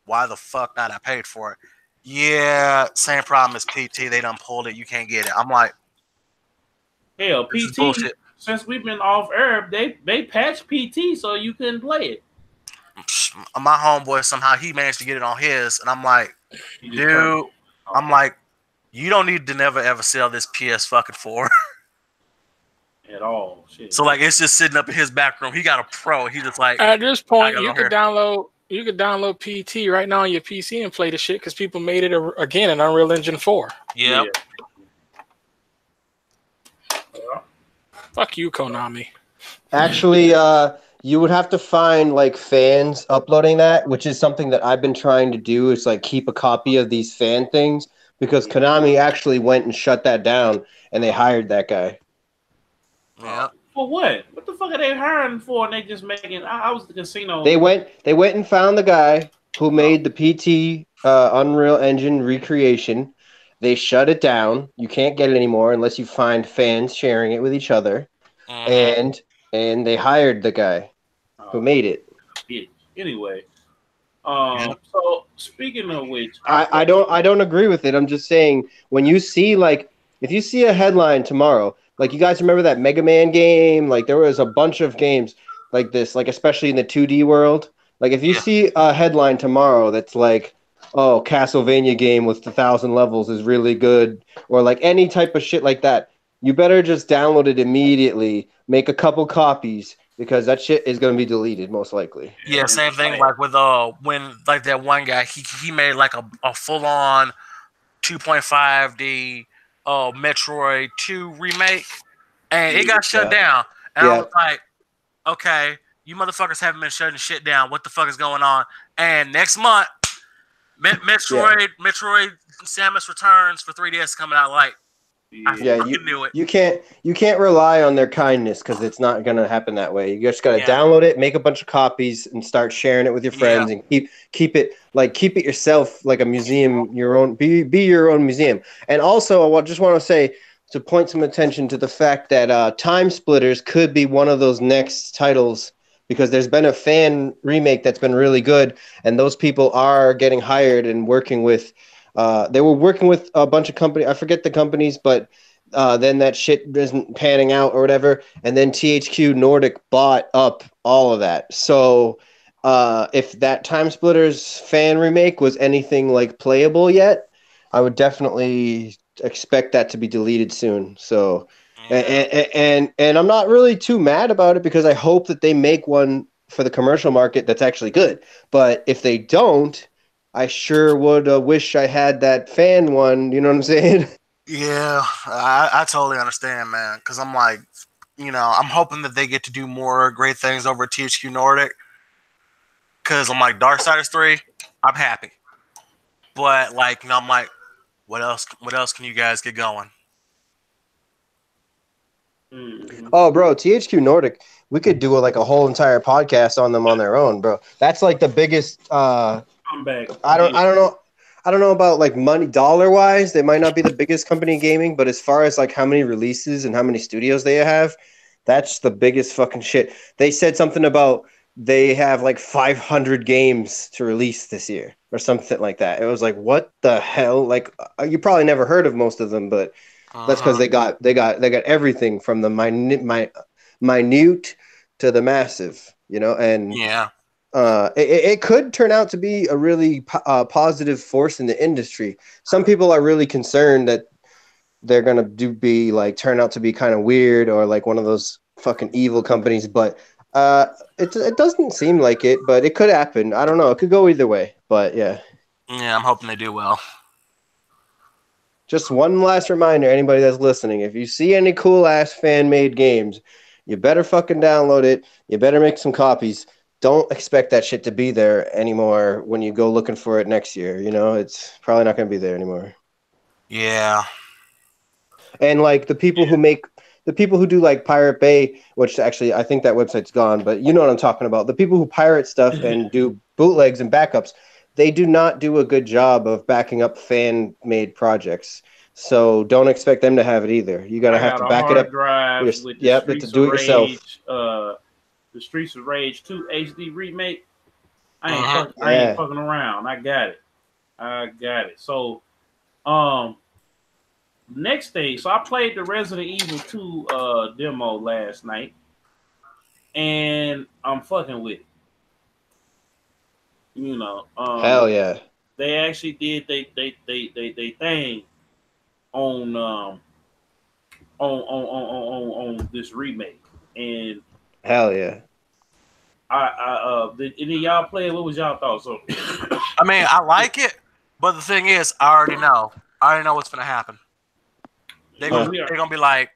why the fuck not? I paid for it. Yeah, same problem as PT. They done pulled it. You can't get it. I'm like, hell, PT. Since we've been off air, they patched PT so you couldn't play it. My homeboy somehow he managed to get it on his, and I'm like, dude, I'm like, you don't need to never ever sell this PS fucking 4 at all. Shit. So like, it's just sitting up in his back room. He got a Pro. He just like, at this point, you could download PT right now on your PC and play the shit because people made it again in Unreal Engine 4. Yep. Yeah. Fuck you, Konami. Actually, you would have to find like fans uploading that, which is something that I've been trying to do. Is like keep a copy of these fan things because Konami actually went and shut that down, and they hired that guy. Yeah. For what? What the fuck are they hiring for? And they just making. I was at the casino. They went and found the guy who made the PT Unreal Engine recreation. They shut it down. You can't get it anymore unless you find fans sharing it with each other. And they hired the guy who made it. Anyway, so speaking of which, I don't agree with it. I'm just saying when you see like if you see a headline tomorrow, like you guys remember that Mega Man game? Like there was a bunch of games like this, like especially in the 2D world. Like if you see a headline tomorrow that's like, oh, Castlevania game with 1,000 levels is really good, or like any type of shit like that, you better just download it immediately, make a couple copies, because that shit is going to be deleted most likely. Yeah, same thing like with when like that one guy, he made like a full-on 2.5D Metroid 2 remake, and it got shut down. And I was like, okay, you motherfuckers haven't been shutting shit down. What the fuck is going on? And next month, Metroid Samus Returns for 3DS is coming out. Like, you knew it. You can't rely on their kindness because it's not gonna happen that way. You just gotta download it, make a bunch of copies, and start sharing it with your friends, and keep it yourself like a museum, your own. Be your own museum. And also, I just want to say to point some attention to the fact that Time Splitters could be one of those next titles because there's been a fan remake that's been really good, and those people are getting hired and working with. They were working with a bunch of companies. I forget the companies, but then that shit isn't panning out or whatever. And then THQ Nordic bought up all of that. So if that Time Splitters fan remake was anything like playable yet, I would definitely expect that to be deleted soon. So, and I'm not really too mad about it because I hope that they make one for the commercial market that's actually good. But if they don't, I sure would wish I had that fan one. You know what I'm saying? Yeah, I totally understand, man. Because I'm like, I'm hoping that they get to do more great things over at THQ Nordic. Because I'm like, Darksiders 3, I'm happy. But like, I'm like, what else? What else can you guys get going? Oh, bro, THQ Nordic, we could do a whole entire podcast on them on their own, bro. That's like the biggest. I don't know about like money dollar wise. They might not be the biggest company in gaming, but as far as like how many releases and how many studios they have, that's the biggest fucking shit. They said something about they have like 500 games to release this year or something like that. It was like, what the hell? Like you probably never heard of most of them, but that's because they got everything from the minute to the massive, and yeah. It could turn out to be a really positive force in the industry. Some people are really concerned that they're gonna turn out to be kind of weird or like one of those fucking evil companies, but it doesn't seem like it. But it could happen. I don't know. It could go either way. But yeah, I'm hoping they do well. Just one last reminder, anybody that's listening: if you see any cool ass fan made games, you better fucking download it. You better make some copies. Don't expect that shit to be there anymore when you go looking for it next year. It's probably not going to be there anymore. Yeah. And like the people who do like Pirate Bay, which actually I think that website's gone, but you know what I'm talking about. The people who pirate stuff and do bootlegs and backups, they do not do a good job of backing up fan-made projects. So don't expect them to have it either. You gotta have to back it up. Drive with the Yep, to Streets do of it yourself. Rage, the Streets of Rage 2 HD remake. I Uh-huh. ain't fucking around. I got it. So, next thing. So I played the Resident Evil 2 demo last night, and I'm fucking with it. You know, Hell yeah. They actually did they thing on this remake, and hell yeah. Did any of y'all play it? What was y'all thoughts? So, I mean, I like it, but the thing is, I already know what's gonna happen. They're gonna be like,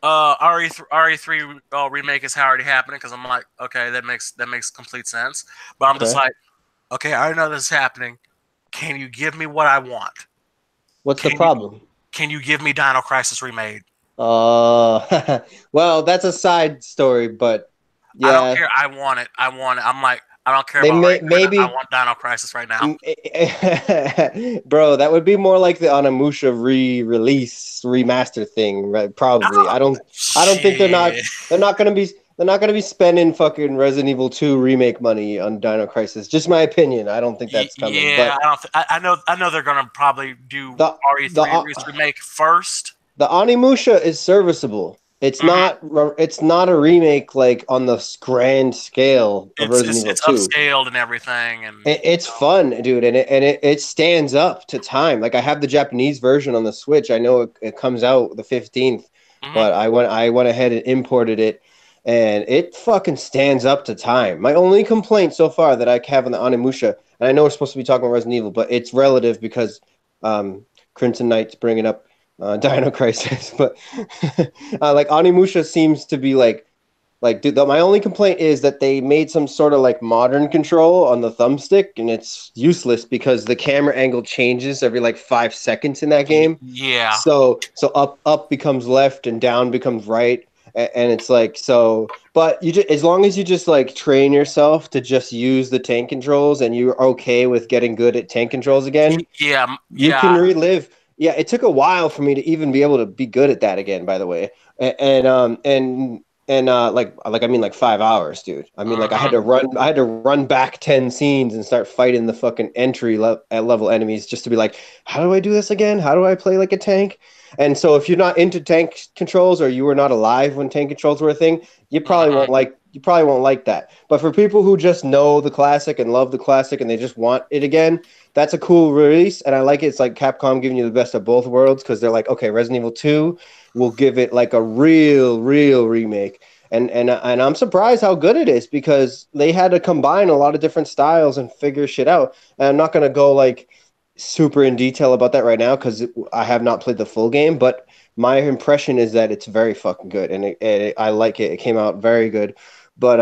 RE3 remake is already happening, because I'm like, okay, that makes complete sense. But I'm just like, okay, I already know this is happening. Can you give me what I want? What's the problem? Can you give me Dino Crisis remade? Well, that's a side story, but yeah. I don't care. I want it. I'm like, I don't care about maybe. I want Dino Crisis right now. Bro, that would be more like the Onimusha re-release remaster thing, right? Probably. I don't think they're not gonna be spending fucking Resident Evil 2 remake money on Dino Crisis. Just my opinion. I don't think that's coming. Yeah, but I know they're gonna probably do RE3 remake first. The Onimusha is serviceable. It's not a remake like on the grand scale of Resident Evil 2. It's upscaled and everything, and it's fun, dude, and it stands up to time. Like I have the Japanese version on the Switch. I know it comes out the 15th, but I went ahead and imported it, and it fucking stands up to time. My only complaint so far that I have on the Onimusha, and I know we're supposed to be talking about Resident Evil, but it's relative because Crimson Knight's bringing up Dino Crisis, but like Onimusha seems to be like dude. My only complaint is that they made some sort of like modern control on the thumbstick, and it's useless because the camera angle changes every like 5 seconds in that game. Yeah. So up becomes left and down becomes right, and it's like so. But as long as you just like train yourself to just use the tank controls, and you're okay with getting good at tank controls again, you can relive. Yeah, it took a while for me to even be able to be good at that again, by the way. And I mean like 5 hours, dude. I mean like I had to run back 10 scenes and start fighting the fucking entry level enemies just to be like, how do I do this again? How do I play like a tank? And so if you're not into tank controls, or you were not alive when tank controls were a thing, you probably won't like that. But for people who just know the classic and love the classic and they just want it again, that's a cool release, and I like it. It's like Capcom giving you the best of both worlds, because they're like, okay, Resident Evil 2 will give it like a real remake, and I'm surprised how good it is, because they had to combine a lot of different styles and figure shit out. And I'm not gonna go like super in detail about that right now because I have not played the full game, but my impression is that it's very fucking good, and I like it. It came out very good, but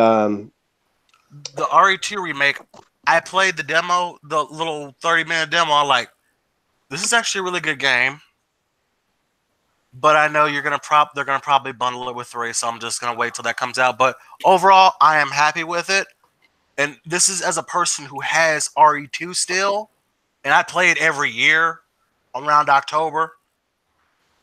the RE2 remake, I played the demo, the little 30-minute demo. I'm like, this is actually a really good game. But I know they're gonna probably bundle it with 3, so I'm just gonna wait till that comes out. But overall, I am happy with it. And this is as a person who has RE2 still, and I play it every year around October.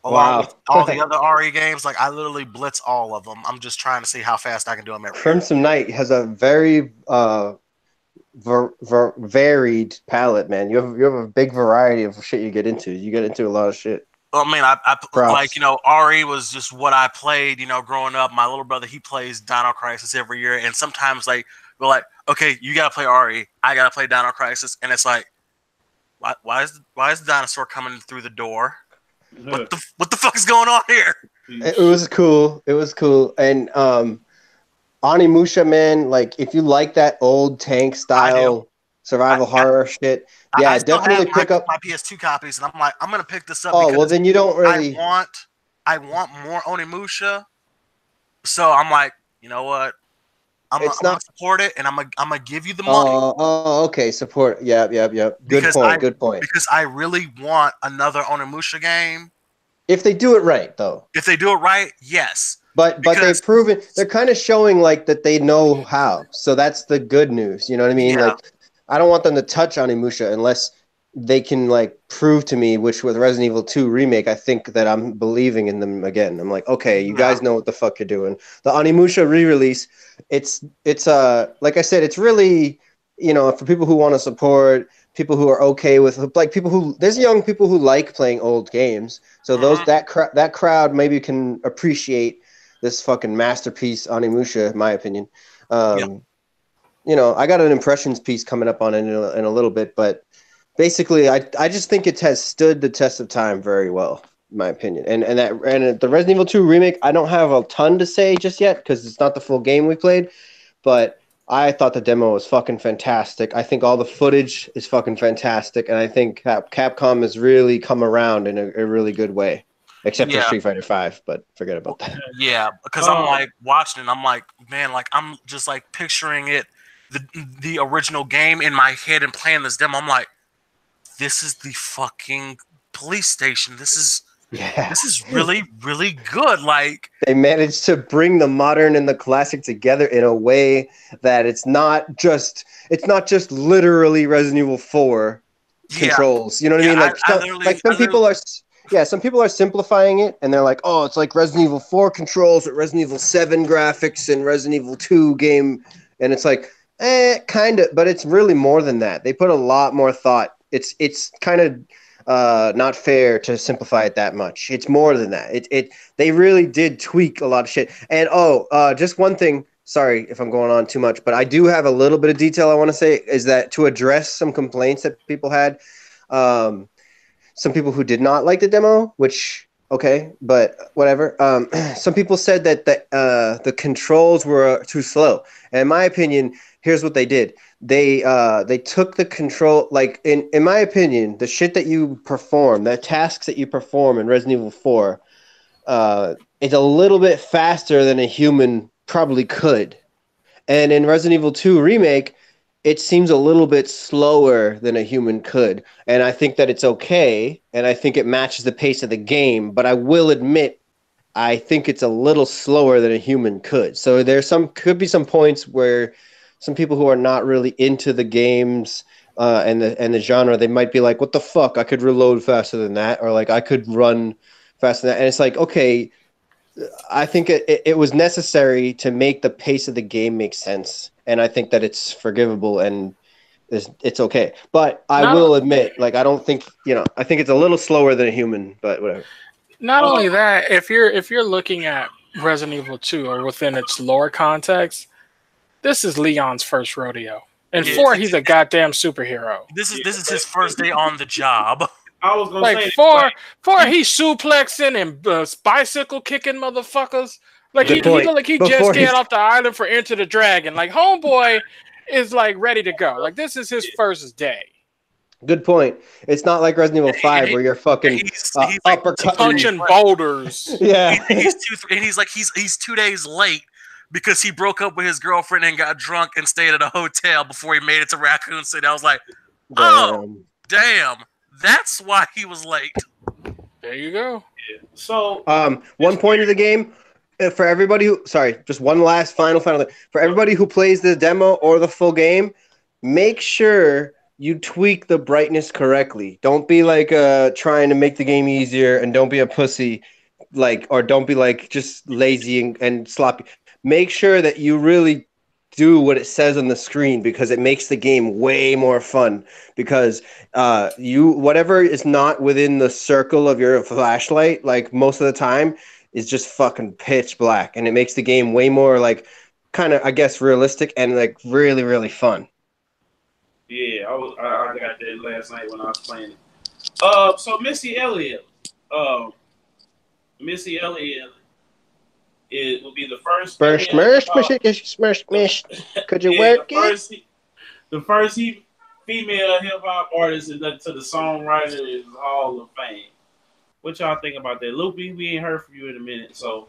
Along with all the other RE games, like I literally blitz all of them. I'm just trying to see how fast I can do them every year. Crimson Knight has a very varied palette, man. You have a big variety of shit you get into. You get into a lot of shit. Well, I mean, I like, RE was just what I played, growing up. My little brother, he plays Dino Crisis every year, and sometimes like we're like, okay, you gotta play RE, I gotta play Dino Crisis, and it's like, why is the dinosaur coming through the door? What the fuck is going on here? It was cool. And Onimusha, man, like if you like that old tank style survival horror shit, I definitely pick up my PS2 copies, and I'm like, I'm gonna pick this up. Oh well, then you don't really. I want more Onimusha, so I'm like, you know what? I'm gonna support it, and I'm gonna give you the money. Oh, okay, support. Yeah. Good point. Because I really want another Onimusha game. If they do it right, though. If they do it right, yes. But they've proven, they're kind of showing like that they know how. So that's the good news. You know what I mean? Yeah. Like I don't want them to touch Onimusha unless they can like prove to me, which with Resident Evil 2 remake, I think that I'm believing in them again. I'm like, okay, you guys know what the fuck you're doing. The Onimusha re-release, it's like I said, it's really, you know, for people who want to support, people who are okay with, like, people who, there's young people who like playing old games, so that crowd maybe can appreciate this fucking masterpiece Onimusha, in my opinion. You know, I got an impressions piece coming up on it in a little bit, but basically, I just think it has stood the test of time very well, in my opinion. And the Resident Evil 2 remake, I don't have a ton to say just yet because it's not the full game we played, but I thought the demo was fucking fantastic. I think all the footage is fucking fantastic, and I think Capcom has really come around in a really good way. Except for Street Fighter 5, but forget about that. Yeah, because I'm like watching it, I'm like, man, like I'm just like picturing it, the original game in my head and playing this demo. I'm like, this is the fucking police station. This is really, really good. Like, they managed to bring the modern and the classic together in a way that it's not just literally Resident Evil 4 controls. You know what I mean? Like some people are simplifying it, and they're like, oh, it's like Resident Evil 4 controls with Resident Evil 7 graphics and Resident Evil 2 game, and it's like, kind of, but it's really more than that. They put a lot more thought. It's kind of not fair to simplify it that much. It's more than that. They really did tweak a lot of shit. And just one thing. Sorry if I'm going on too much, but I do have a little bit of detail I want to say, is that to address some complaints that people had. Some people who did not like the demo, which, okay, but whatever. Some people said that the controls were too slow. And in my opinion, here's what they did. They took the control, like, in my opinion, the shit that you perform, the tasks that you perform in Resident Evil 4, is a little bit faster than a human probably could. And in Resident Evil 2 Remake, it seems a little bit slower than a human could. And I think that it's okay, and I think it matches the pace of the game, but I will admit, I think it's a little slower than a human could. So could be some points where some people who are not really into the games and the genre, they might be like, what the fuck? I could reload faster than that, or like I could run faster than that. And it's like, okay, I think it was necessary to make the pace of the game make sense. And I think that it's forgivable and it's okay. But I will admit, like, I don't think, I think it's a little slower than a human, but whatever. Not only that, if you're looking at Resident Evil 2 or within its lore context, this is Leon's first rodeo. And 4, he's a goddamn superhero. This is his first day on the job. I was gonna say 4, he's suplexing and bicycle kicking motherfuckers. Like he just got off the island for Enter the Dragon. Like homeboy is like ready to go. Like this is his first day. Good point. It's not like Resident Evil 5 where you're fucking he's like punching boulders. Yeah, he's 2 days late because he broke up with his girlfriend and got drunk and stayed at a hotel before he made it to Raccoon City. I was like, damn. That's why he was late. There you go. Yeah. So, one point of the game for everybody who, just one last final thing. For everybody who plays the demo or the full game, make sure you tweak the brightness correctly. Don't be like trying to make the game easier, and don't be a pussy, or don't be like just lazy and sloppy. Make sure that you really do what it says on the screen, because it makes the game way more fun. Because whatever is not within the circle of your flashlight, like most of the time, is just fucking pitch black, and it makes the game way more like kind of, I guess, realistic and like really, really fun. Yeah, I got that last night when I was playing it. So Missy Elliott, it will be the first. Could you work it? The first female hip hop artist to the Songwriters Hall of Fame. What y'all think about that, Loopy? We ain't heard from you in a minute, so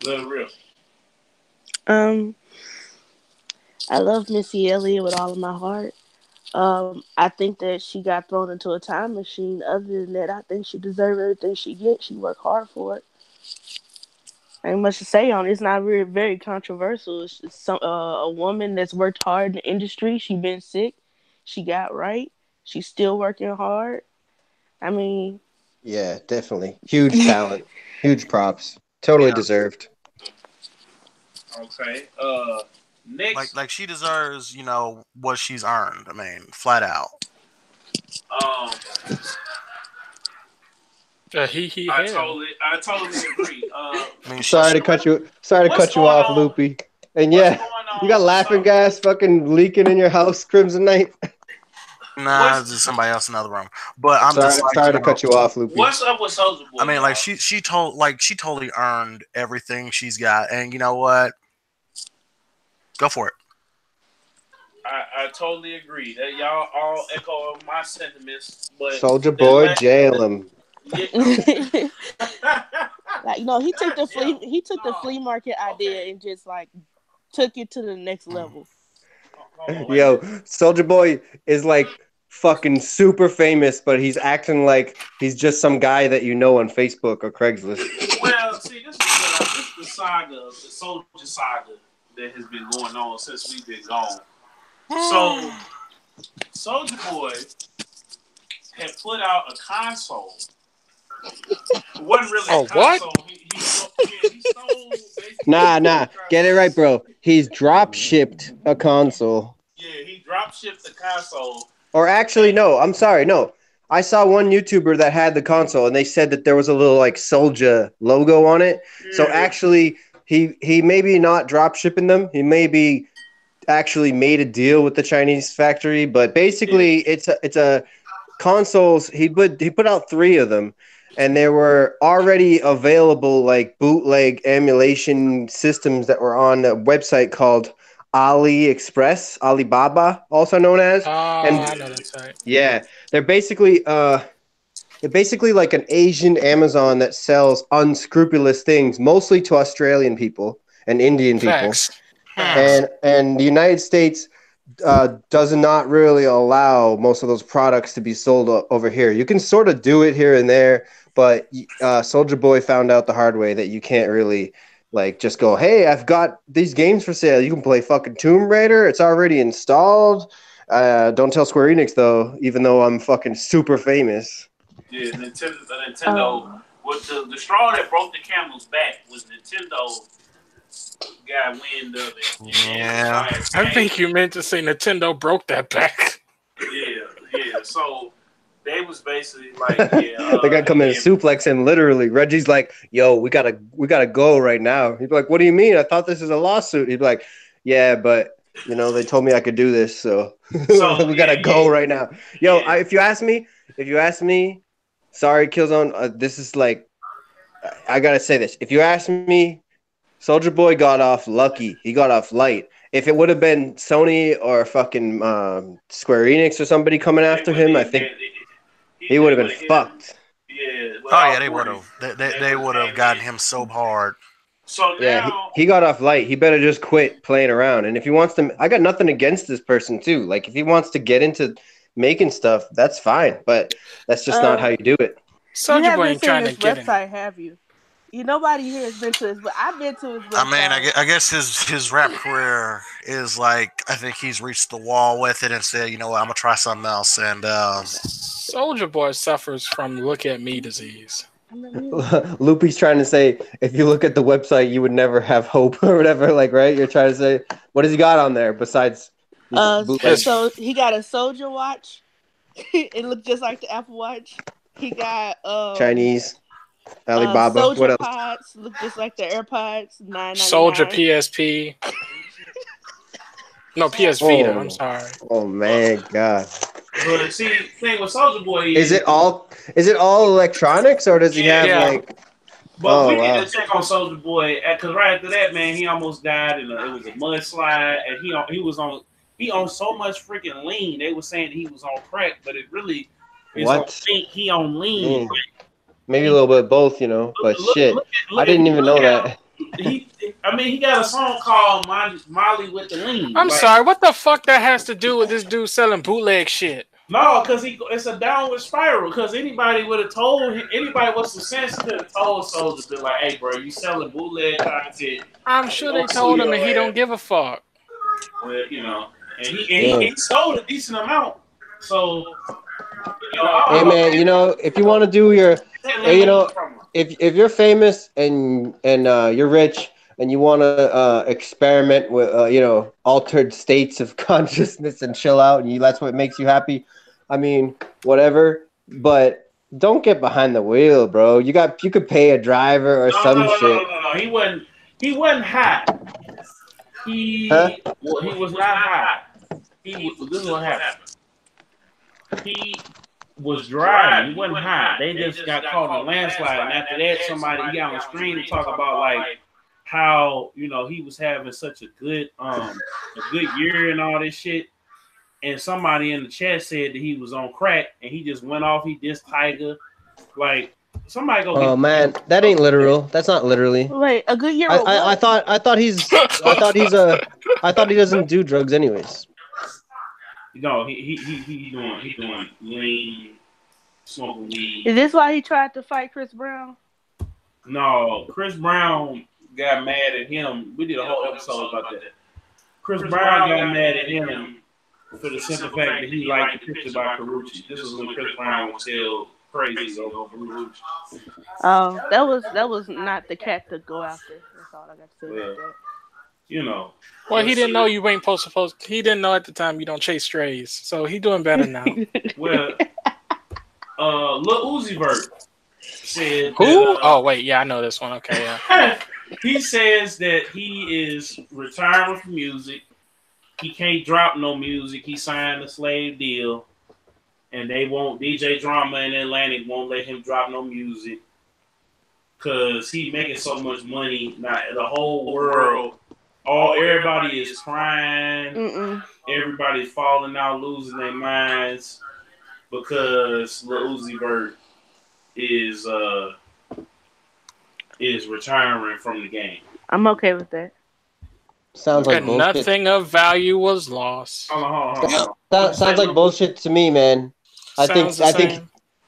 let it real. I love Missy Elliott with all of my heart. I think that she got thrown into a time machine. Other than that, I think she deserves everything she gets. She worked hard for it. Ain't much to say on it. It's not really very controversial. It's just a woman that's worked hard in the industry. She been sick. she got right. She's still working hard. I mean, Yeah, definitely. Huge talent. Huge props. Totally Yeah. deserved. Okay. Next. Like she deserves, you know, what she's earned. I mean, flat out. Um, He I had. totally agree. I mean, Sorry to cut you. Sorry to What's cut you going off, on? Loopy. And what's yeah, going on? you got laughing gas fucking leaking in your house, Crimson Knight. Nah, it's just somebody else in the other room. But I'm just like, Sorry you to know, cut you off, Loopy. What's up with Soulja Boy? I mean, like y'all? she totally earned everything she's got, and you know what? Go for it. I totally agree. That y'all all echo my sentiments, but Soldier Boy, jail him. Yeah. like, he took the flea market idea and just like took it to the next level. Yo, Soldier Boy is like fucking super famous, but he's acting like he's just some guy that you know on Facebook or Craigslist. Well, see, this is the saga, the Soldier saga that has been going on since we've been gone. So, Soldier Boy had put out a console. It wasn't really a console. What? He stole Nah. Get it right, bro. He's drop shipped a console. Yeah, he drop shipped the console. Or actually, no. I'm sorry. No. I saw one YouTuber that had the console, and they said that there was a little like Soldier logo on it. Yeah. So actually, he maybe not drop shipping them. He maybe actually made a deal with the Chinese factory, but basically, it's a consoles. He put out 3 of them. And there were already available like bootleg emulation systems that were on a website called AliExpress, Alibaba, also known as. I know that site. Yeah, they're basically like an Asian Amazon that sells unscrupulous things, mostly to Australian people and Indian people. Facts. And the United States does not really allow most of those products to be sold over here. You can sort of do it here and there, but Soldier Boy found out the hard way that you can't really like just go, hey, I've got these games for sale. You can play fucking Tomb Raider. It's already installed. Don't tell Square Enix though, even though I'm fucking super famous. Yeah, Nintendo. With the straw that broke the camel's back was Nintendo. Got wind of it. Yeah. I think you meant to say Nintendo broke that back. Yeah. So they was basically like, yeah. They gotta come in and suplex him literally. Reggie's like, yo, we gotta go right now. He'd be like, what do you mean? I thought this is a lawsuit. He'd be like, yeah, but they told me I could do this, so we gotta go right now. Yo, if you ask me, sorry, Killzone, this is like, I gotta say this. If you ask me, Soldier Boy got off lucky. He got off light. If it would have been Sony or fucking Square Enix or somebody coming after him, I think he would have been fucked. Yeah. They would have. They would have gotten him so hard. So now, yeah, he got off light. He better just quit playing around. And if he wants to, I got nothing against this person too. Like if he wants to get into making stuff, that's fine. But that's just not how you do it. Soldier Boy ain't trying to get website, have you? Nobody here has been to his, but I've been to his website. I mean, I guess his rap career is like, I think he's reached the wall with it and said, you know what, I'm gonna try something else. And Soldier Boy suffers from look at me disease. Loopy's trying to say, if you look at the website, you would never have hope or whatever. Like, right? You're trying to say, what has he got on there besides? So he got a Soldier watch. It looked just like the Apple Watch. He got Chinese. Alibaba. Soldier what else? Pods look just like the AirPods. $9.99. Soldier PSP. No, PS Vita. I'm sorry. Oh man, God. But see, the thing with Soldier Boy is it all electronics or does he have like? But we need to check on Soldier Boy because right after that, man, he almost died it was a mudslide, and he on so much freaking lean. They were saying he was on crack, but it really is on he on lean. Maybe a little bit of both, but shit. I didn't even know that. He got a song called Molly with the Lean. I'm sorry, what the fuck that has to do with this dude selling bootleg shit? No, because it's a downward spiral. Because anybody would have told him, anybody with some sense could have told Soldier, be like, hey, bro, you selling bootleg content. I'm sure they told him and he don't give a fuck. Well, and he sold a decent amount. So, hey man, if you want to do your, if you're famous and you're rich and you want to experiment with altered states of consciousness and chill out, and that's what makes you happy. I mean, whatever, but don't get behind the wheel, bro. You could pay a driver or some shit. No. He wasn't high. He was not high. This is what happened. He was driving. He wasn't high. They just got caught in a landslide, and after that, somebody got on the screen to talk about like how he was having such a good year and all this shit. And somebody in the chat said that he was on crack, and he just went off. He dissed Tiger, like somebody go. Oh man, that ain't literal. That's not literally. Wait, a good year. I thought he doesn't do drugs anyways. No, he doing lean, smoking weed. Is this why he tried to fight Chris Brown? No, Chris Brown got mad at him. We did a whole episode about that. Chris Brown got mad at him for the simple fact that he liked the picture by Karuchi. This was when Chris Brown was still crazy over Karuchi. Oh, that was not the cat to go after. That's all I got to say about that. Well, he didn't know you ain't supposed. He didn't know at the time you don't chase strays, so he doing better now. Well, Lil Uzi Vert said. Who? Oh wait, yeah, I know this one. Okay, yeah. He says that he is retiring from music. He can't drop no music. He signed a slave deal, and they won't. DJ Drama in Atlantic won't let him drop no music because he making so much money. Now the whole world. Everybody is crying. Everybody's falling out, losing their minds because Lil Uzi Vert is retiring from the game. I'm okay with that. Sounds like bullshit. Nothing of value was lost. Hold on. Sounds like bullshit to me, man. I think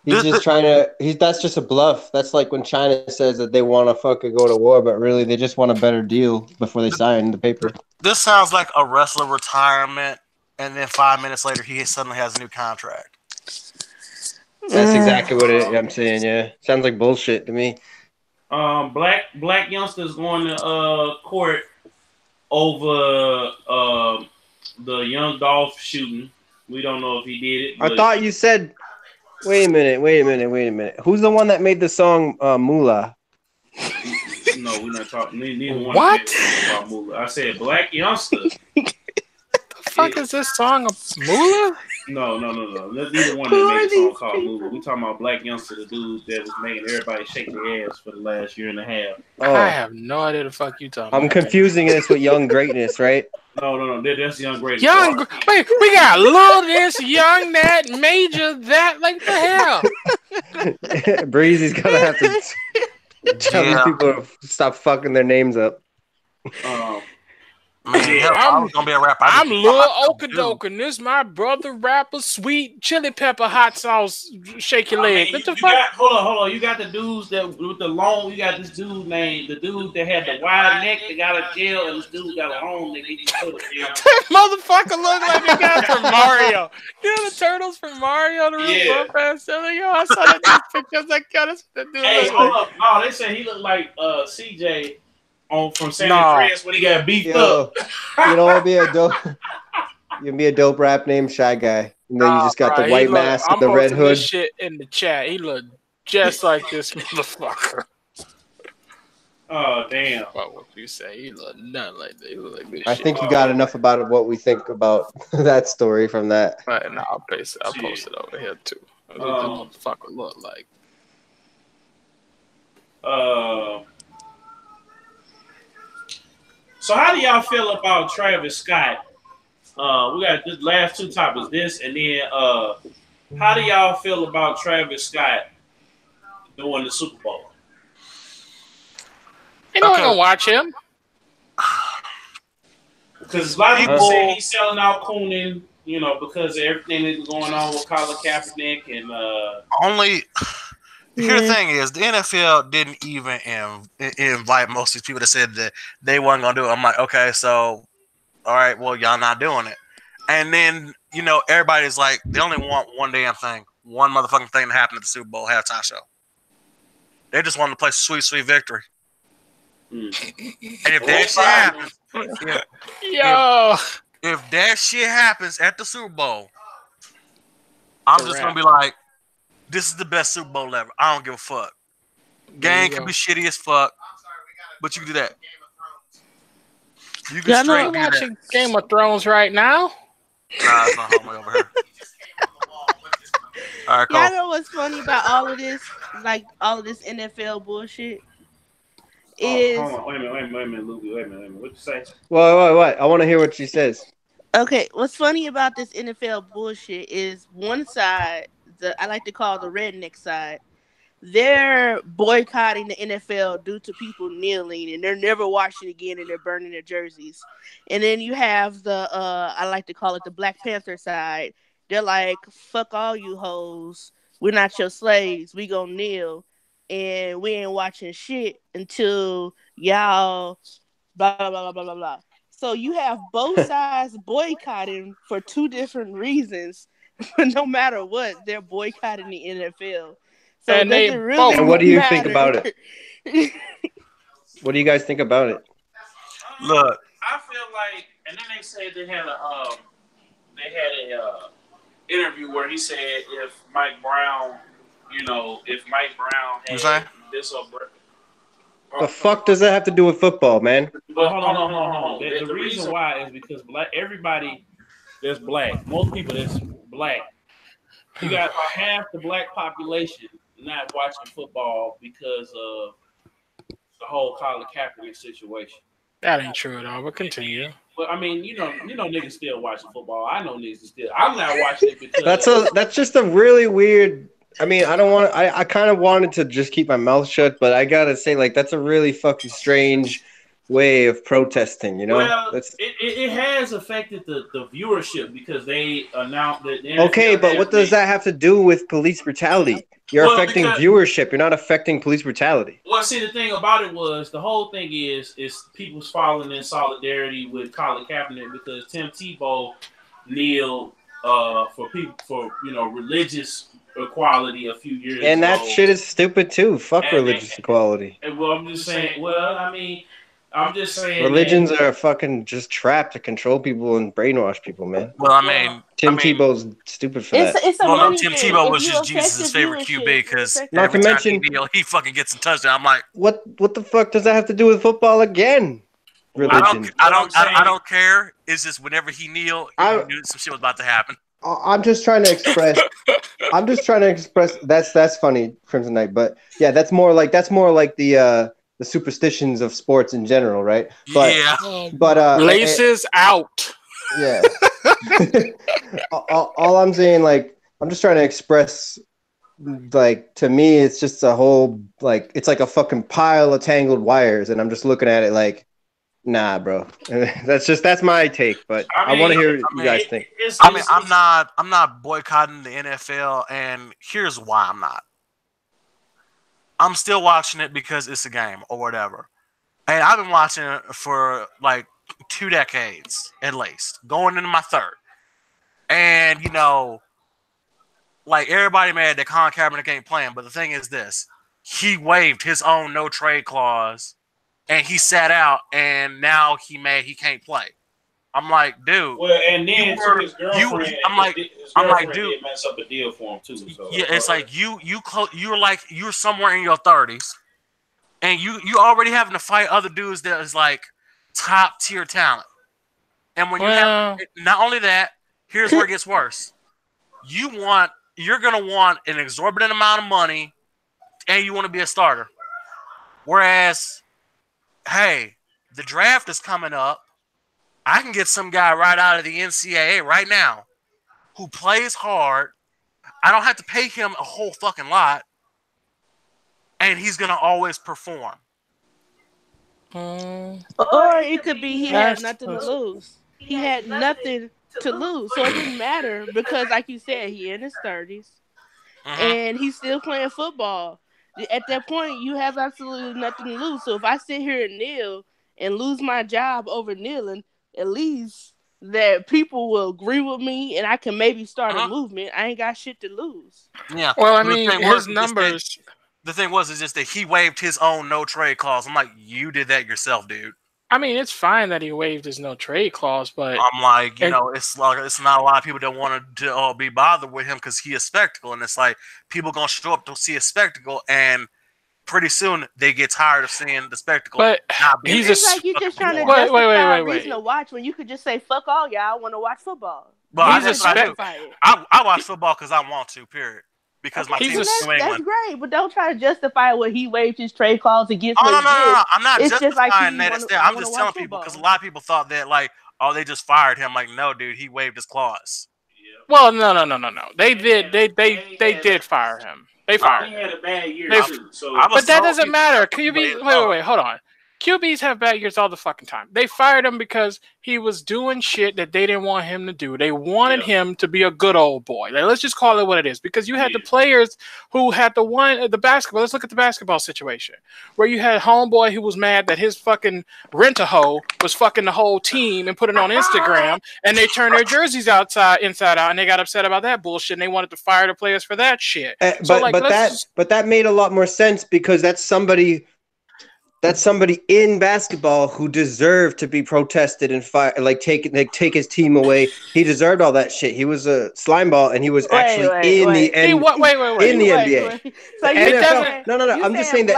he's just trying to. That's just a bluff. That's like when China says that they want to fucking go to war, but really they just want a better deal before they sign the paper. This sounds like a wrestler retirement, and then 5 minutes later he suddenly has a new contract. That's exactly what I'm saying. Yeah, sounds like bullshit to me. Black youngsters going to court over the Young Dolph shooting. We don't know if he did it. I thought you said. Wait a minute. Who's the one that made the song Moolah? No, we're not talking. Neither one. What? About Moolah. I said black youngster. The fuck is this song of Moolah? No. Neither one that made a song called Moolah. We talking about black youngster, the dude that was making everybody shake their ass for the last year and a half. Oh. I have no idea the fuck you talking about. I'm confusing this with Young Greatness, right? No. That's Young Greatness. Wait, we got little this, young that, major that. Like the hell? Breezy's gonna have to tell these people to stop fucking their names up. I was gonna be a rapper. I'm Lil Okadoke, and this my brother rapper, sweet chili pepper hot sauce. Shake your leg. What the fuck? Hold on. You got the dudes that with the long. You got this dude named the dude that had the wide neck that got out of jail, and this dude got a long neck. That motherfucker look like the guy from Mario. You know the turtles from Mario, the real fast. Yo, I saw that picture. I was like, yo, that's what that dude looks like. Up. No, they said he looked like CJ. From San Andreas when he got beat up. You know what? You'd be a dope rap name, Shy Guy. And then you just got the white mask and the red hood. This shit in the chat. He looked just like this motherfucker. Oh damn! What would you say? He looked nothing like that. He looked like this. I think you got enough about what we think about that story from that. Right, no, I'll post it over here too. What the motherfucker look like? So how do y'all feel about Travis Scott? We got the last two topics, this and then how do y'all feel about Travis Scott doing the Super Bowl? Ain't no one gonna watch him. Because a lot of people say he's selling out Coonan, because of everything that's going on with Colin Kaepernick and Here the thing is, the NFL didn't even invite most of these people that said that they weren't going to do it. I'm like, okay, so, all right, well, y'all not doing it. And then, everybody's like, they only want one damn thing. One motherfucking thing to happen at the Super Bowl halftime show. They just want to play Sweet, Sweet Victory. And if that shit happens, if that shit happens at the Super Bowl, I'm just going to be like, this is the best Super Bowl ever. I don't give a fuck. Game can be shitty as fuck, but you can do that. You can straight do watching Game of Thrones right now. Nah, it's not homie over here. All right, cool. Y'all know what's funny about all of this? Like, all of this NFL bullshit? Hold on. Wait a minute, Loopy. Wait a minute. What you say? What? I want to hear what she says. Okay, what's funny about this NFL bullshit is one side, I like to call the redneck side, they're boycotting the NFL due to people kneeling, and they're never watching again, and they're burning their jerseys. And then you have the, I like to call it the Black Panther side. They're like, fuck all you hoes. We're not your slaves. We gonna kneel, and we ain't watching shit until y'all blah, blah, blah, blah, blah, blah. So you have both sides boycotting for two different reasons. No matter what, they're boycotting the NFL. So and they really and what do you think about it? What do you guys think about it? Look, I feel like, and then they said they had a interview where he said if Mike Brown had this or the fuck does that have to do with football, man? But hold on. The reason why is because everybody that's black, most people that's black, you got half the black population not watching football because of the whole Colin Kaepernick situation. That ain't true at all, but continue. But I mean, niggas still watching football. I know niggas still. I'm not watching it because that's just a really weird. I mean, I kind of wanted to just keep my mouth shut, but I gotta say, like, that's a really fucking strange way of protesting, Well, it has affected the viewership because they announced that. Okay, but what does that have to do with police brutality? You're affecting viewership. You're not affecting police brutality. Well, see, the thing about it was the whole thing is people's falling in solidarity with Colin Kaepernick because Tim Tebow kneeled for people for religious equality a few years ago. And that shit is stupid too. Fuck religious equality. Well, I'm just saying. Well, I mean, I'm just saying. Religions are fucking just trapped to control people and brainwash people, man. Well, I mean, Tim Tebow's stupid for that. Tim Tebow was just Jesus' favorite QB because not to mention he fucking gets a touchdown. I'm like, what the fuck does that have to do with football again? Religion. I don't care. It's just whenever he kneeled, he knew some shit was about to happen. I'm just trying to express. That's funny, Crimson Knight. But yeah, that's more like the superstitions of sports in general, right? But, yeah. But laces out. Yeah. all I'm saying, like, I'm just trying to express, like, to me, it's just a whole, like, it's like a fucking pile of tangled wires, and I'm just looking at it like, nah, bro. That's my take, but I want to hear what you guys think. I'm not boycotting the NFL, and here's why I'm not. I'm still watching it because it's a game or whatever. And I've been watching it for like 2 decades at least, going into my third. And, like, everybody mad that Colin Kaepernick ain't playing, but the thing is this. He waived his own no-trade clause, and he sat out, and now he can't play. I'm like, dude. Well, and then his girlfriend, I'm like, dude, did mess up a deal for him too. So. Yeah, it's like you're somewhere in your 30s, and you already having to fight other dudes that is like top tier talent. And when you have not only that, here's where it gets worse. You're gonna want an exorbitant amount of money, and you want to be a starter. Whereas, hey, the draft is coming up. I can get some guy right out of the NCAA right now who plays hard. I don't have to pay him a whole fucking lot. And he's going to always perform. Or it could be he had nothing to lose. He had nothing to lose. So it didn't matter because, like you said, he in his 30s. And he's still playing football. At that point, you have absolutely nothing to lose. So if I sit here and kneel and lose my job over kneeling, at least that people will agree with me and I can maybe start a movement, I ain't got shit to lose. Yeah. Well, I mean, his numbers. The thing is just that he waived his own no trade clause. I'm like, you did that yourself, dude. I mean, it's fine that he waived his no trade clause, but I'm like, it's not a lot of people that want to be bothered with him because he a spectacle, and it's like people gonna show up to see a spectacle, and pretty soon they get tired of seeing the spectacle. But it's like you just trying to justify a reason to watch when you could just say, "Fuck all y'all, I want to watch football." But I watch football because I want to. Period. Because my team is New England. That's great, but don't try to justify what he waived his trade clause against. Oh, no. I'm not justifying that. I'm just telling people because a lot of people thought that they just fired him. Like, no, dude, he waived his clause. Yeah. Well, no. They did fire him. They fired him. He had a bad year too. So, but that doesn't matter. QBs, wait, hold on. QBs have bad years all the fucking time. They fired him because he was doing shit that they didn't want him to do. They wanted him to be a good old boy. Like, let's just call it what it is. Because you had the players who had the basketball. Let's look at the basketball situation. Where you had homeboy who was mad that his fucking rent-a-hoe was fucking the whole team and put it on Instagram. And they turned their jerseys inside out. And they got upset about that bullshit. And they wanted to fire the players for that shit. But that made a lot more sense because that's somebody in basketball who deserved to be protested and fired, take his team away. He deserved all that shit. He was a slimeball, and he was actually in the NBA. So No. I'm just saying the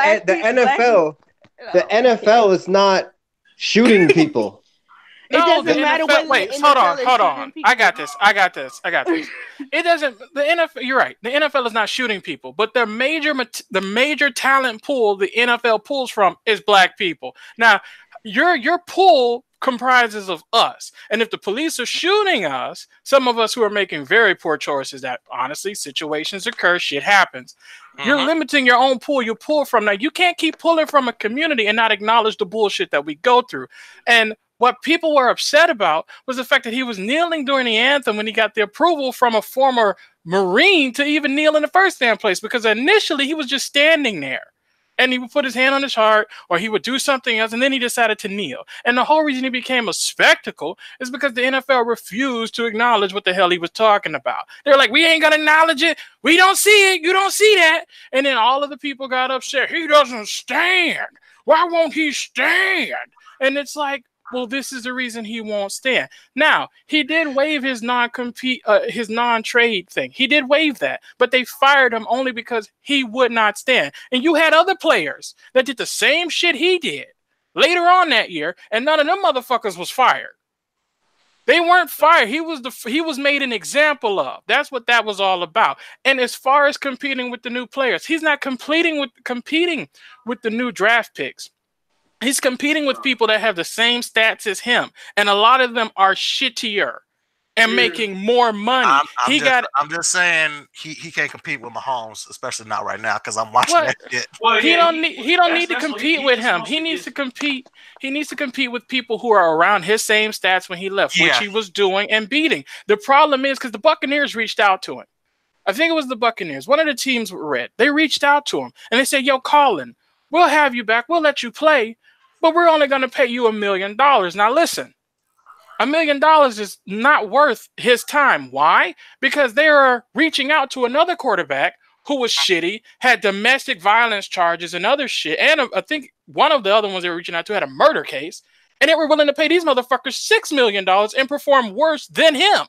NFL is not shooting people. It doesn't matter whether hold on. I got this. It doesn't. The NFL. You're right. The NFL is not shooting people, but the major talent pool the NFL pulls from is black people. Now, your pool comprises of us, and if the police are shooting us, some of us who are making very poor choices, that honestly situations occur, shit happens. You're limiting your own pool. You pull from now. You can't keep pulling from a community and not acknowledge the bullshit that we go through. And what people were upset about was the fact that he was kneeling during the anthem when he got the approval from a former Marine to even kneel in the first damn place, because initially he was just standing there and he would put his hand on his heart or he would do something else, and then he decided to kneel. And the whole reason he became a spectacle is because the NFL refused to acknowledge what the hell he was talking about. They're like, we ain't gonna acknowledge it. We don't see it. You don't see that. And then all of the people got upset. He doesn't stand. Why won't he stand? And it's like, well, this is the reason he won't stand. Now, he did waive his his non-trade thing. He did waive that, but they fired him only because he would not stand. And you had other players that did the same shit he did later on that year, and none of them motherfuckers was fired. They weren't fired. He was made an example of. That's what that was all about. And as far as competing with the new players, he's not competing with the new draft picks. He's competing with people that have the same stats as him, and a lot of them are shittier and making more money. I'm just saying he can't compete with Mahomes, especially not right now because I'm watching that shit. Well, he don't need to compete with him. He needs to compete. He needs to compete with people who are around his same stats when he left, which he was doing and beating. The problem is because the Buccaneers reached out to him. I think it was the Buccaneers. One of the teams were red. They reached out to him and they said, "Yo, Colin, we'll have you back. We'll let you play. But we're only going to pay you $1 million. Now, listen, $1 million is not worth his time. Why? Because they are reaching out to another quarterback who was shitty, had domestic violence charges and other shit. And I think one of the other ones they were reaching out to had a murder case. And they were willing to pay these motherfuckers $6 million and perform worse than him.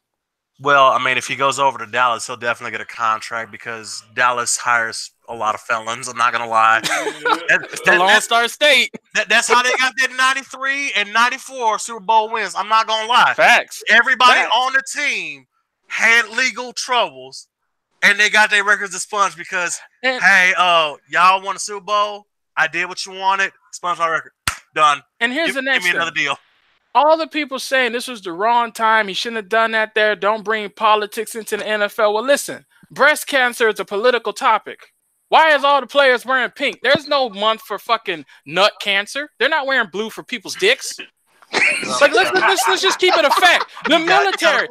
Well, I mean, if he goes over to Dallas, he'll definitely get a contract because Dallas hires a lot of felons. I'm not gonna lie. It's the Lone Star State. That's how they got their 93 and 94 Super Bowl wins. I'm not gonna lie. Facts. Everybody on the team had legal troubles, and they got their records expunged because, hey, y'all won a Super Bowl. I did what you wanted. Expunge my record. Done. And here's the next thing. Give me another deal. All the people saying this was the wrong time, he shouldn't have done that there, don't bring politics into the NFL. Well, listen, breast cancer is a political topic. Why is all the players wearing pink? There's no month for fucking nut cancer. They're not wearing blue for people's dicks. Like, let's just keep it a fact. The military.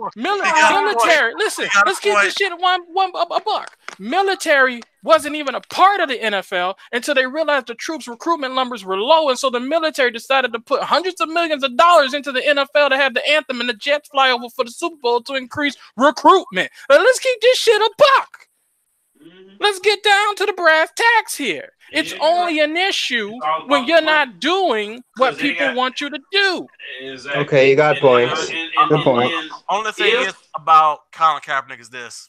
Listen, let's keep this shit a buck. Military wasn't even a part of the NFL until they realized the troops' recruitment numbers were low, and so the military decided to put hundreds of millions of dollars into the NFL to have the anthem and the Jets fly over for the Super Bowl to increase recruitment. Now, let's keep this shit a buck. Let's get down to the brass tacks here. It's only an issue when you're not doing what people want you to do. Exactly. Okay, you got points. Good point. Only thing is about Colin Kaepernick is this.